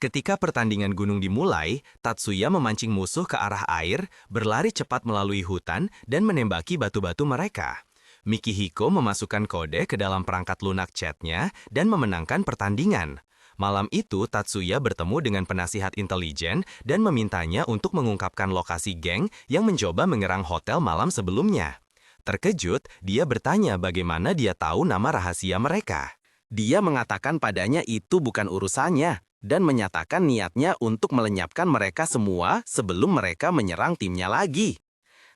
Speaker 2: Ketika pertandingan gunung dimulai, Tatsuya memancing musuh ke arah air, berlari cepat melalui hutan, dan menembaki batu-batu mereka. Mikihiko memasukkan kode ke dalam perangkat lunak chatnya dan memenangkan pertandingan. Malam itu, Tatsuya bertemu dengan penasihat intelijen dan memintanya untuk mengungkapkan lokasi geng yang mencoba menyerang hotel malam sebelumnya. Terkejut, dia bertanya bagaimana dia tahu nama rahasia mereka. Dia mengatakan padanya itu bukan urusannya, dan menyatakan niatnya untuk melenyapkan mereka semua sebelum mereka menyerang timnya lagi.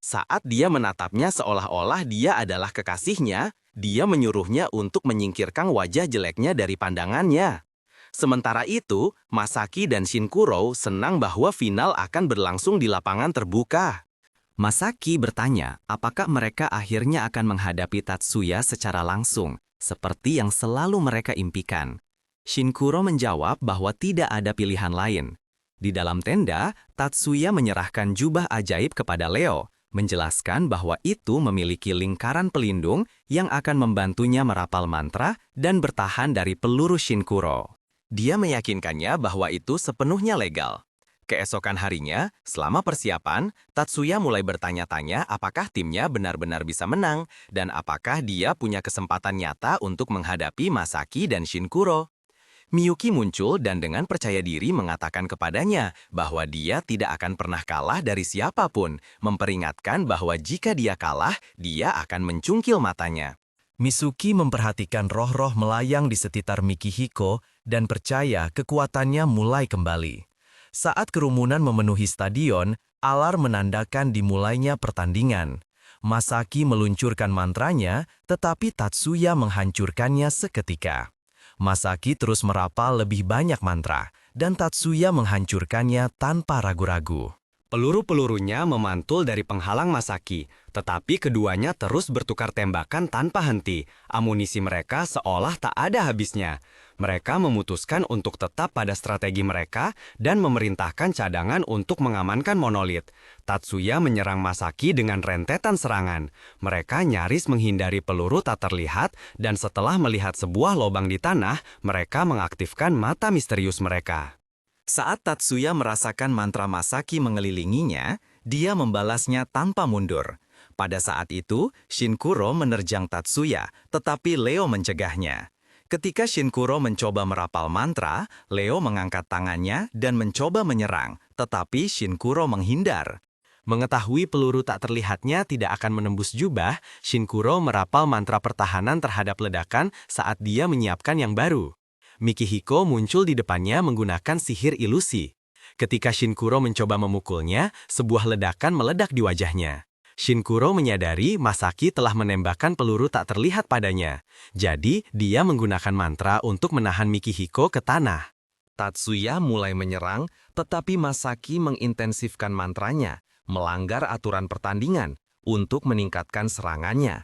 Speaker 2: Saat dia menatapnya seolah-olah dia adalah kekasihnya, dia menyuruhnya untuk menyingkirkan wajah jeleknya dari pandangannya. Sementara itu, Masaki dan Shinkuro senang bahwa final akan berlangsung di lapangan terbuka.
Speaker 1: Masaki bertanya apakah mereka akhirnya akan menghadapi Tatsuya secara langsung, seperti yang selalu mereka impikan. Shinkuro menjawab bahwa tidak ada pilihan lain. Di dalam tenda, Tatsuya menyerahkan jubah ajaib kepada Leo, menjelaskan bahwa itu memiliki lingkaran pelindung yang akan membantunya merapal mantra dan bertahan dari peluru Shinkuro. Dia meyakinkannya bahwa itu sepenuhnya legal. Keesokan harinya, selama persiapan, Tatsuya mulai bertanya-tanya apakah timnya benar-benar bisa menang dan apakah dia punya kesempatan nyata untuk menghadapi Masaki dan Shinkuro. Miyuki muncul dan dengan percaya diri mengatakan kepadanya bahwa dia tidak akan pernah kalah dari siapapun, memperingatkan bahwa jika dia kalah, dia akan mencungkil matanya. Mitsuki memperhatikan roh-roh melayang di sekitar Mikihiko dan percaya kekuatannya mulai kembali. Saat kerumunan memenuhi stadion, alarm menandakan dimulainya pertandingan. Masaki meluncurkan mantranya, tetapi Tatsuya menghancurkannya seketika. Masaki terus merapal lebih banyak mantra, dan Tatsuya menghancurkannya tanpa ragu-ragu. Peluru-pelurunya memantul dari penghalang Masaki, tetapi keduanya terus bertukar tembakan tanpa henti. Amunisi mereka seolah tak ada habisnya.
Speaker 2: Mereka memutuskan untuk tetap pada strategi mereka dan memerintahkan cadangan untuk mengamankan monolit. Tatsuya menyerang Masaki dengan rentetan serangan. Mereka nyaris menghindari peluru tak terlihat dan setelah melihat sebuah lubang di tanah, mereka mengaktifkan mata misterius mereka.
Speaker 1: Saat Tatsuya merasakan mantra Masaki mengelilinginya, dia membalasnya tanpa mundur. Pada saat itu, Shinkuro menerjang Tatsuya, tetapi Leo mencegahnya. Ketika Shinkuro mencoba merapal mantra, Leo mengangkat tangannya dan mencoba menyerang, tetapi Shinkuro menghindar.
Speaker 2: Mengetahui peluru tak terlihatnya tidak akan menembus jubah, Shinkuro merapal mantra pertahanan terhadap ledakan saat dia menyiapkan yang baru. Mikihiko muncul di depannya menggunakan sihir ilusi. Ketika Shinkuro mencoba memukulnya, sebuah ledakan meledak di wajahnya. Shinkuro menyadari Masaki telah menembakkan peluru tak terlihat padanya. Jadi, dia menggunakan mantra untuk menahan Mikihiko ke tanah. Tatsuya mulai menyerang, tetapi Masaki mengintensifkan mantranya, melanggar aturan pertandingan untuk meningkatkan serangannya.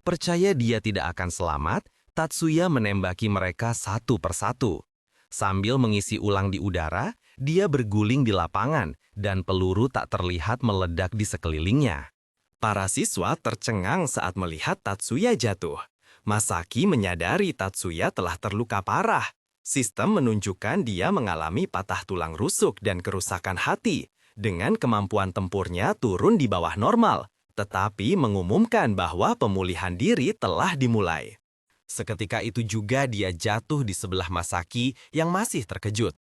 Speaker 2: Percaya dia tidak akan selamat, Tatsuya menembaki mereka satu persatu. Sambil mengisi ulang di udara, dia berguling di lapangan dan peluru tak terlihat meledak di sekelilingnya. Para siswa tercengang saat melihat Tatsuya jatuh. Masaki menyadari Tatsuya telah terluka parah. Sistem menunjukkan dia mengalami patah tulang rusuk dan kerusakan hati, dengan kemampuan tempurnya turun di bawah normal, tetapi mengumumkan bahwa pemulihan diri telah dimulai. Seketika itu juga dia jatuh di sebelah Masaki yang masih terkejut.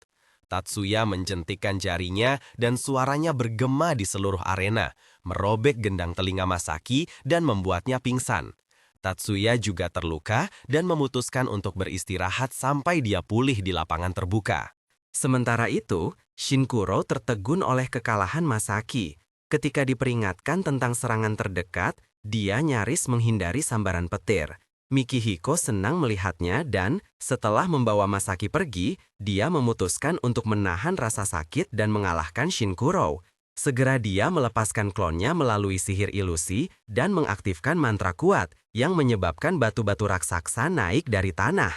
Speaker 2: Tatsuya menjentikkan jarinya dan suaranya bergema di seluruh arena, merobek gendang telinga Masaki dan membuatnya pingsan. Tatsuya juga terluka dan memutuskan untuk beristirahat sampai dia pulih di lapangan terbuka. Sementara itu, Shinkuro tertegun oleh kekalahan Masaki. Ketika diperingatkan tentang serangan terdekat, dia nyaris menghindari sambaran petir. Mikihiko senang melihatnya dan, setelah membawa Masaki pergi, dia memutuskan untuk menahan rasa sakit dan mengalahkan Shinkuro. Segera dia melepaskan klonnya melalui sihir ilusi dan mengaktifkan mantra kuat yang menyebabkan batu-batu raksasa naik dari tanah.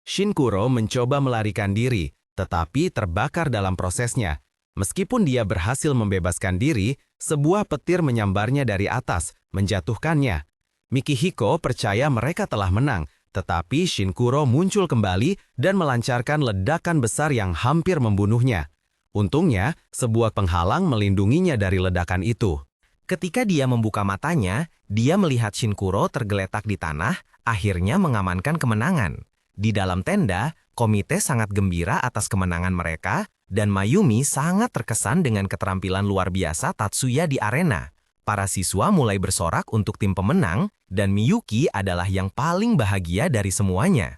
Speaker 2: Shinkuro mencoba melarikan diri, tetapi terbakar dalam prosesnya. Meskipun dia berhasil membebaskan diri, sebuah petir menyambarnya dari atas, menjatuhkannya. Mikihiko percaya mereka telah menang, tetapi Shinkuro muncul kembali dan melancarkan ledakan besar yang hampir membunuhnya. Untungnya, sebuah penghalang melindunginya dari ledakan itu. Ketika dia membuka matanya, dia melihat Shinkuro tergeletak di tanah, akhirnya mengamankan kemenangan. Di dalam tenda, komite sangat gembira atas kemenangan mereka, dan Mayumi sangat terkesan dengan keterampilan luar biasa Tatsuya di arena. Para siswa mulai bersorak untuk tim pemenang, dan Miyuki adalah yang paling bahagia dari semuanya.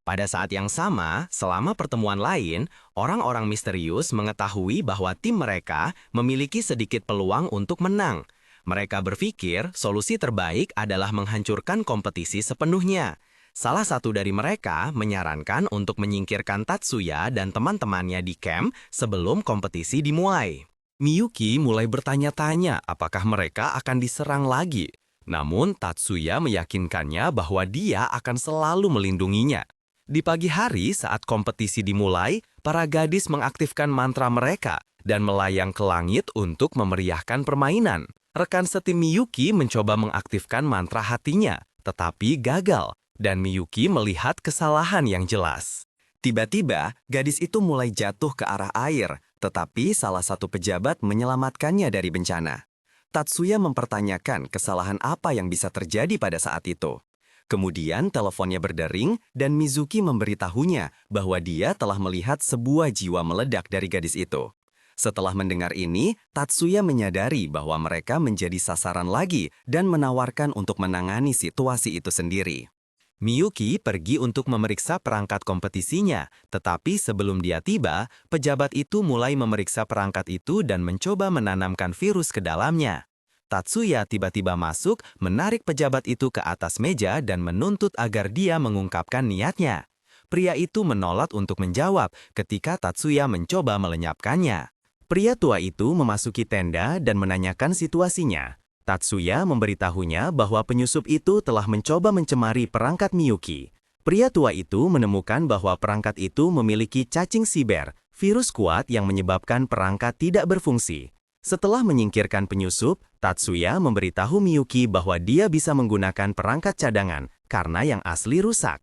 Speaker 2: Pada saat yang sama, selama pertemuan lain, orang-orang misterius mengetahui bahwa tim mereka memiliki sedikit peluang untuk menang. Mereka berpikir solusi terbaik adalah menghancurkan kompetisi sepenuhnya. Salah satu dari mereka menyarankan untuk menyingkirkan Tatsuya dan teman-temannya di camp sebelum kompetisi dimulai. Miyuki mulai bertanya-tanya apakah mereka akan diserang lagi. Namun Tatsuya meyakinkannya bahwa dia akan selalu melindunginya. Di pagi hari saat kompetisi dimulai, para gadis mengaktifkan mantra mereka dan melayang ke langit untuk memeriahkan permainan. Rekan setim Miyuki mencoba mengaktifkan mantra hatinya, tetapi gagal, dan Miyuki melihat kesalahan yang jelas. Tiba-tiba, gadis itu mulai jatuh ke arah air, tetapi salah satu pejabat menyelamatkannya dari bencana. Tatsuya mempertanyakan kesalahan apa yang bisa terjadi pada saat itu. Kemudian teleponnya berdering dan Mizuki memberitahunya bahwa dia telah melihat sebuah jiwa meledak dari gadis itu. Setelah mendengar ini, Tatsuya menyadari bahwa mereka menjadi sasaran lagi dan menawarkan untuk menangani situasi itu sendiri. Miyuki pergi untuk memeriksa perangkat kompetisinya, tetapi sebelum dia tiba, pejabat itu mulai memeriksa perangkat itu dan mencoba menanamkan virus ke dalamnya. Tatsuya tiba-tiba masuk, menarik pejabat itu ke atas meja dan menuntut agar dia mengungkapkan niatnya. Pria itu menolak untuk menjawab ketika Tatsuya mencoba melenyapkannya. Pria tua itu memasuki tenda dan menanyakan situasinya. Tatsuya memberitahunya bahwa penyusup itu telah mencoba mencemari perangkat Miyuki. Pria tua itu menemukan bahwa perangkat itu memiliki cacing siber, virus kuat yang menyebabkan perangkat tidak berfungsi. Setelah menyingkirkan penyusup, Tatsuya memberitahu Miyuki bahwa dia bisa menggunakan perangkat cadangan karena yang asli rusak.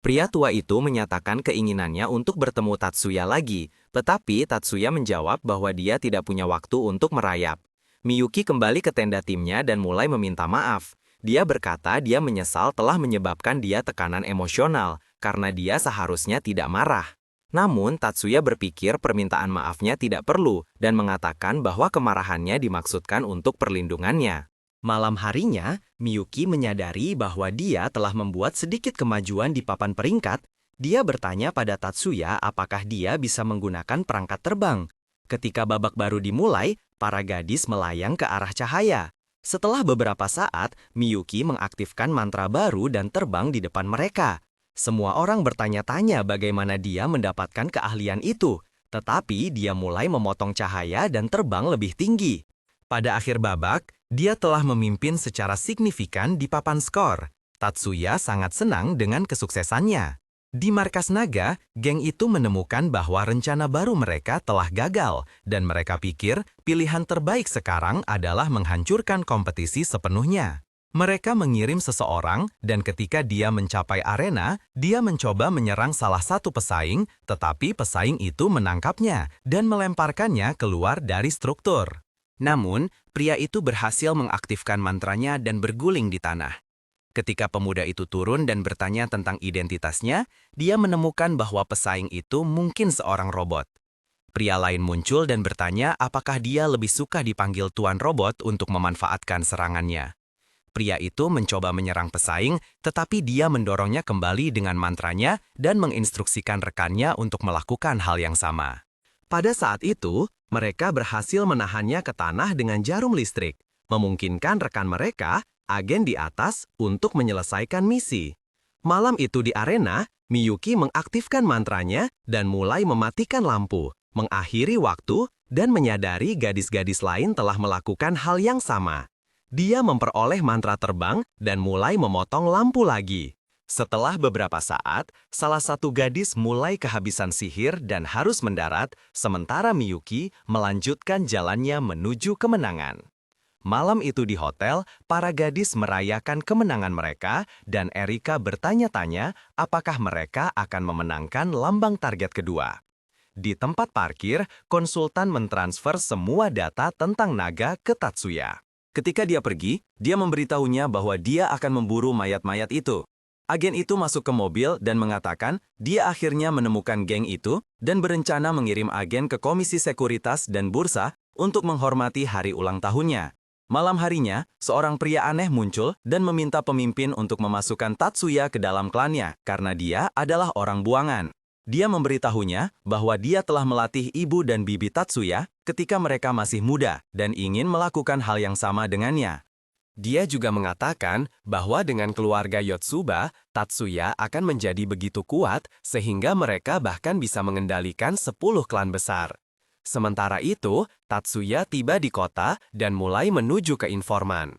Speaker 1: Pria tua itu menyatakan keinginannya untuk bertemu Tatsuya lagi, tetapi Tatsuya menjawab bahwa dia tidak punya waktu untuk merayap. Miyuki kembali ke tenda timnya dan mulai meminta maaf. Dia berkata dia menyesal telah menyebabkan dia tekanan emosional, karena dia seharusnya tidak marah. Namun, Tatsuya berpikir permintaan maafnya tidak perlu, dan mengatakan bahwa kemarahannya dimaksudkan untuk perlindungannya.
Speaker 2: Malam harinya, Miyuki menyadari bahwa dia telah membuat sedikit kemajuan di papan peringkat. Dia bertanya pada Tatsuya apakah dia bisa menggunakan perangkat terbang. Ketika babak baru dimulai, para gadis melayang ke arah cahaya. Setelah beberapa saat, Miyuki mengaktifkan mantra baru dan terbang di depan mereka. Semua orang bertanya-tanya bagaimana dia mendapatkan keahlian itu, tetapi dia mulai memotong cahaya dan terbang lebih tinggi. Pada akhir babak, dia telah memimpin secara signifikan di papan skor. Tatsuya sangat senang dengan kesuksesannya. Di markas naga, geng itu menemukan bahwa rencana baru mereka telah gagal, dan mereka pikir pilihan terbaik sekarang adalah menghancurkan kompetisi sepenuhnya. Mereka mengirim seseorang, dan ketika dia mencapai arena, dia mencoba menyerang salah satu pesaing, tetapi pesaing itu menangkapnya dan melemparkannya keluar dari struktur. Namun, pria itu berhasil mengaktifkan mantranya dan berguling di tanah. Ketika pemuda itu turun dan bertanya tentang identitasnya, dia menemukan bahwa pesaing itu mungkin seorang robot. Pria lain muncul dan bertanya apakah dia lebih suka dipanggil Tuan Robot untuk memanfaatkan serangannya. Pria itu mencoba menyerang pesaing, tetapi dia mendorongnya kembali dengan mantranya dan menginstruksikan rekannya untuk melakukan hal yang sama. Pada saat itu, mereka berhasil menahannya ke tanah dengan jarum listrik, memungkinkan rekan mereka, agen di atas, untuk menyelesaikan misi. Malam itu di arena, Miyuki mengaktifkan mantranya dan mulai mematikan lampu, mengakhiri waktu, dan menyadari gadis-gadis lain telah melakukan hal yang sama. Dia memperoleh mantra terbang dan mulai memotong lampu lagi. Setelah beberapa saat, salah satu gadis mulai kehabisan sihir dan harus mendarat, sementara Miyuki melanjutkan jalannya menuju kemenangan. Malam itu di hotel, para gadis merayakan kemenangan mereka, dan Erika bertanya-tanya apakah mereka akan memenangkan lambang target kedua. Di tempat parkir, konsultan mentransfer semua data tentang naga ke Tatsuya. Ketika dia pergi, dia memberitahunya bahwa dia akan memburu mayat-mayat itu. Agen itu masuk ke mobil dan mengatakan dia akhirnya menemukan geng itu dan berencana mengirim agen ke Komisi Sekuritas dan Bursa untuk menghormati hari ulang tahunnya. Malam harinya, seorang pria aneh muncul dan meminta pemimpin untuk memasukkan Tatsuya ke dalam klannya karena dia adalah orang buangan. Dia memberitahunya bahwa dia telah melatih ibu dan bibi Tatsuya ketika mereka masih muda dan ingin melakukan hal yang sama dengannya. Dia juga mengatakan bahwa dengan keluarga Yotsuba, Tatsuya akan menjadi begitu kuat sehingga mereka bahkan bisa mengendalikan 10 klan besar. Sementara itu, Tatsuya tiba di kota dan mulai menuju ke informan.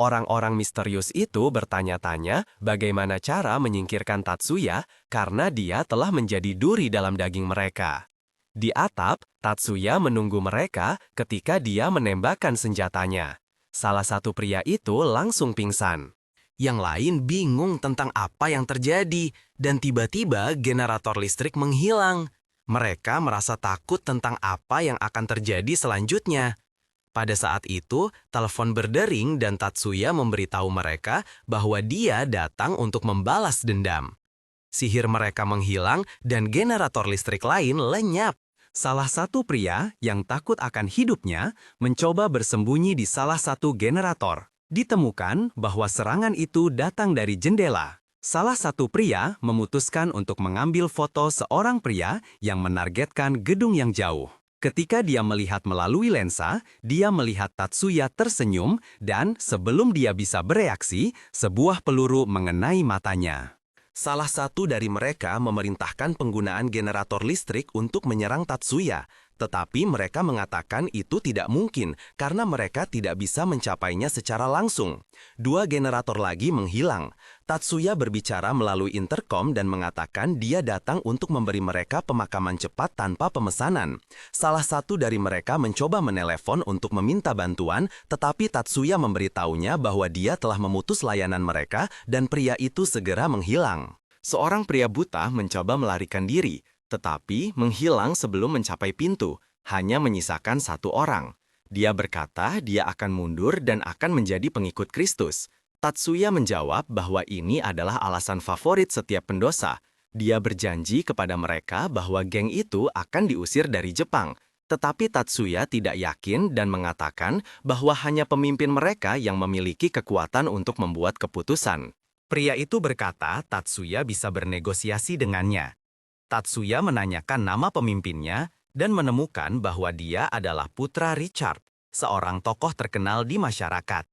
Speaker 2: Orang-orang misterius itu bertanya-tanya bagaimana cara menyingkirkan Tatsuya karena dia telah menjadi duri dalam daging mereka. Di atap, Tatsuya menunggu mereka ketika dia menembakkan senjatanya. Salah satu pria itu langsung pingsan. Yang lain bingung tentang apa yang terjadi, dan tiba-tiba generator listrik menghilang. Mereka merasa takut tentang apa yang akan terjadi selanjutnya. Pada saat itu, telepon berdering dan Tatsuya memberitahu mereka bahwa dia datang untuk membalas dendam. Sihir mereka menghilang dan generator listrik lain lenyap. Salah satu pria yang takut akan hidupnya mencoba bersembunyi di salah satu generator. Ditemukan bahwa serangan itu datang dari jendela. Salah satu pria memutuskan untuk mengambil foto seorang pria yang menargetkan gedung yang jauh. Ketika dia melihat melalui lensa, dia melihat Tatsuya tersenyum dan sebelum dia bisa bereaksi, sebuah peluru mengenai matanya. Salah satu dari mereka memerintahkan penggunaan generator listrik untuk menyerang Tatsuya, Tetapi mereka mengatakan itu tidak mungkin karena mereka tidak bisa mencapainya secara langsung. 2 generator lagi menghilang. Tatsuya berbicara melalui interkom dan mengatakan dia datang untuk memberi mereka pemakaman cepat tanpa pemesanan. Salah satu dari mereka mencoba menelepon untuk meminta bantuan, tetapi Tatsuya memberitahunya bahwa dia telah memutus layanan mereka dan pria itu segera menghilang.
Speaker 1: Seorang pria buta mencoba melarikan diri, tetapi menghilang sebelum mencapai pintu, hanya menyisakan 1 orang. Dia berkata dia akan mundur dan akan menjadi pengikut Kristus. Tatsuya menjawab bahwa ini adalah alasan favorit setiap pendosa. Dia berjanji kepada mereka bahwa geng itu akan diusir dari Jepang. Tetapi Tatsuya tidak yakin dan mengatakan bahwa hanya pemimpin mereka yang memiliki kekuatan untuk membuat keputusan. Pria itu berkata Tatsuya bisa bernegosiasi dengannya. Tatsuya menanyakan nama pemimpinnya dan menemukan bahwa dia adalah putra Richard, seorang tokoh terkenal di masyarakat.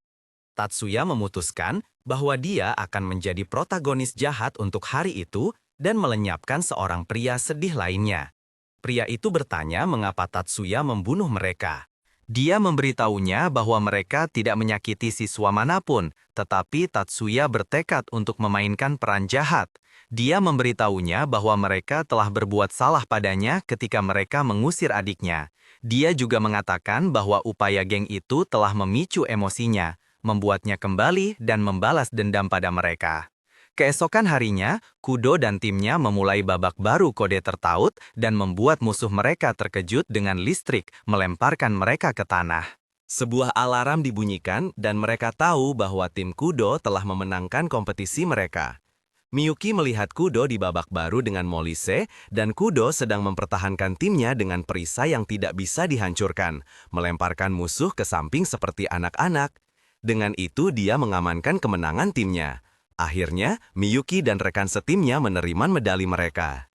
Speaker 1: Tatsuya memutuskan bahwa dia akan menjadi protagonis jahat untuk hari itu dan melenyapkan seorang pria sedih lainnya. Pria itu bertanya mengapa Tatsuya membunuh mereka. Dia memberitahunya bahwa mereka tidak menyakiti siswa manapun, tetapi Tatsuya bertekad untuk memainkan peran jahat. Dia memberitahunya bahwa mereka telah berbuat salah padanya ketika mereka mengusir adiknya. Dia juga mengatakan bahwa upaya geng itu telah memicu emosinya, membuatnya kembali dan membalas dendam pada mereka. Keesokan harinya, Kudo dan timnya memulai babak baru kode tertaut dan membuat musuh mereka terkejut dengan listrik melemparkan mereka ke tanah. Sebuah alarm dibunyikan dan mereka tahu bahwa tim Kudo telah memenangkan kompetisi mereka. Miyuki melihat Kudo di babak baru dengan Molise dan Kudo sedang mempertahankan timnya dengan perisai yang tidak bisa dihancurkan, melemparkan musuh ke samping seperti anak-anak. Dengan itu dia mengamankan kemenangan timnya. Akhirnya, Miyuki dan rekan setimnya menerima medali mereka.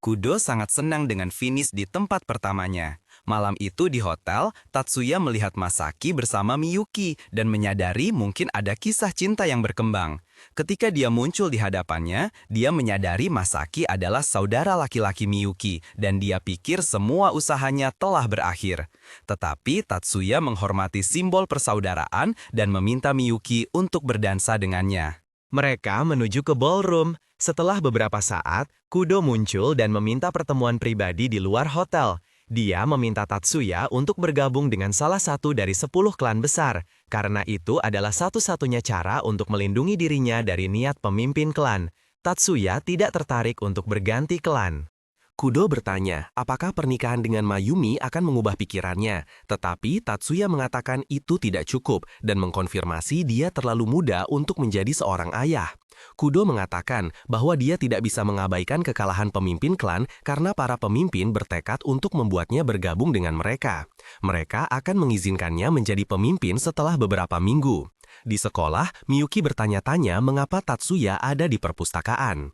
Speaker 1: Kudo sangat senang dengan finish di tempat pertamanya. Malam itu di hotel, Tatsuya melihat Masaki bersama Miyuki dan menyadari mungkin ada kisah cinta yang berkembang. Ketika dia muncul di hadapannya, dia menyadari Masaki adalah saudara laki-laki Miyuki dan dia pikir semua usahanya telah berakhir. Tetapi Tatsuya menghormati simbol persaudaraan dan meminta Miyuki untuk berdansa dengannya. Mereka menuju ke ballroom. Setelah beberapa saat, Kudo muncul dan meminta pertemuan pribadi di luar hotel. Dia meminta Tatsuya untuk bergabung dengan salah satu dari 10 klan besar, karena itu adalah satu-satunya cara untuk melindungi dirinya dari niat pemimpin klan. Tatsuya tidak tertarik untuk berganti klan. Kudo bertanya, apakah pernikahan dengan Mayumi akan mengubah pikirannya, tetapi Tatsuya mengatakan itu tidak cukup dan mengkonfirmasi dia terlalu muda untuk menjadi seorang ayah. Kudo mengatakan bahwa dia tidak bisa mengabaikan kekalahan pemimpin klan karena para pemimpin bertekad untuk membuatnya bergabung dengan mereka. Mereka akan mengizinkannya menjadi pemimpin setelah beberapa minggu. Di sekolah, Miyuki bertanya-tanya mengapa Tatsuya ada di perpustakaan.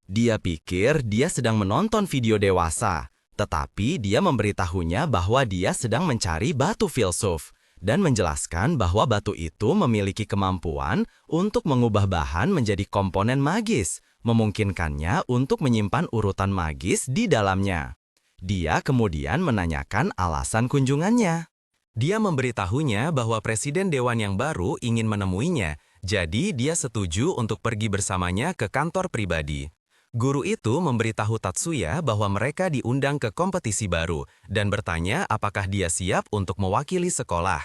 Speaker 1: Dia pikir dia sedang menonton video dewasa, tetapi dia memberitahunya bahwa dia sedang mencari batu filsuf dan menjelaskan bahwa batu itu memiliki kemampuan untuk mengubah bahan menjadi komponen magis, memungkinkannya untuk menyimpan urutan magis di dalamnya. Dia kemudian menanyakan alasan kunjungannya. Dia memberitahunya bahwa Presiden Dewan yang baru ingin menemuinya, jadi dia setuju untuk pergi bersamanya ke kantor pribadi. Guru itu memberitahu Tatsuya bahwa mereka diundang ke kompetisi baru dan bertanya apakah dia siap untuk mewakili sekolah.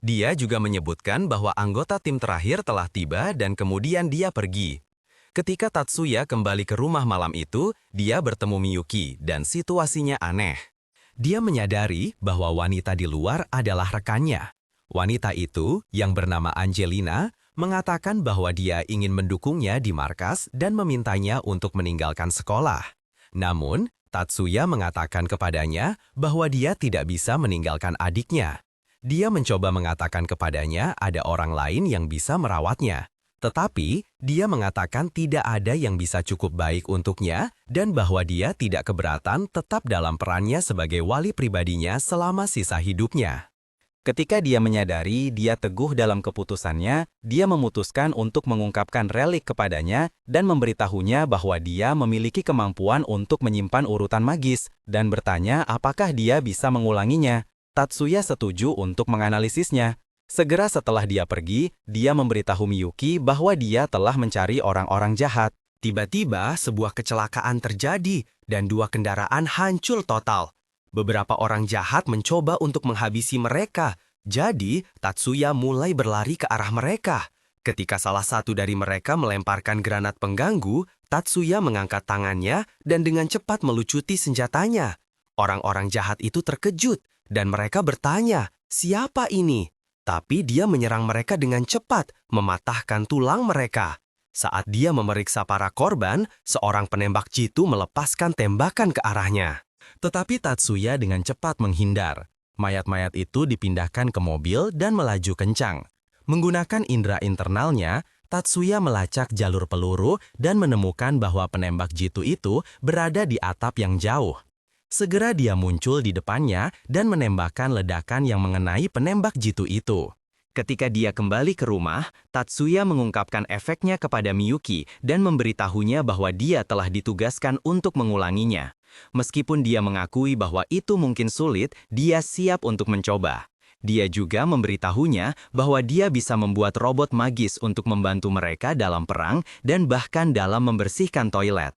Speaker 1: Dia juga menyebutkan bahwa anggota tim terakhir telah tiba dan kemudian dia pergi. Ketika Tatsuya kembali ke rumah malam itu, dia bertemu Miyuki dan situasinya aneh. Dia menyadari bahwa wanita di luar adalah rekannya. Wanita itu, yang bernama Angelina, mengatakan bahwa dia ingin mendukungnya di markas dan memintanya untuk meninggalkan sekolah. Namun, Tatsuya mengatakan kepadanya bahwa dia tidak bisa meninggalkan adiknya. Dia mencoba mengatakan kepadanya ada orang lain yang bisa merawatnya. Tetapi, dia mengatakan tidak ada yang bisa cukup baik untuknya dan bahwa dia tidak keberatan tetap dalam perannya sebagai wali pribadinya selama sisa hidupnya. Ketika dia menyadari dia teguh dalam keputusannya, dia memutuskan untuk mengungkapkan relik kepadanya dan memberitahunya bahwa dia memiliki kemampuan untuk menyimpan urutan magis dan bertanya apakah dia bisa mengulanginya. Tatsuya setuju untuk menganalisisnya. Segera setelah dia pergi, dia memberitahu Miyuki bahwa dia telah mencari orang-orang jahat.
Speaker 2: Tiba-tiba sebuah kecelakaan terjadi dan 2 kendaraan hancur total. Beberapa orang jahat mencoba untuk menghabisi mereka, jadi Tatsuya mulai berlari ke arah mereka. Ketika salah satu dari mereka melemparkan granat pengganggu, Tatsuya mengangkat tangannya dan dengan cepat melucuti senjatanya. Orang-orang jahat itu terkejut dan mereka bertanya, "Siapa ini?" Tapi dia menyerang mereka dengan cepat, mematahkan tulang mereka. Saat dia memeriksa para korban, seorang penembak jitu melepaskan tembakan ke arahnya. Tetapi Tatsuya dengan cepat menghindar. Mayat-mayat itu dipindahkan ke mobil dan melaju kencang. Menggunakan indera internalnya, Tatsuya melacak jalur peluru dan menemukan bahwa penembak jitu itu berada di atap yang jauh. Segera dia muncul di depannya dan menembakkan ledakan yang mengenai penembak jitu itu. Ketika dia kembali ke rumah, Tatsuya mengungkapkan efeknya kepada Miyuki dan memberitahunya bahwa dia telah ditugaskan untuk mengulanginya. Meskipun dia mengakui bahwa itu mungkin sulit, dia siap untuk mencoba. Dia juga memberitahunya bahwa dia bisa membuat robot magis untuk membantu mereka dalam perang dan bahkan dalam membersihkan toilet.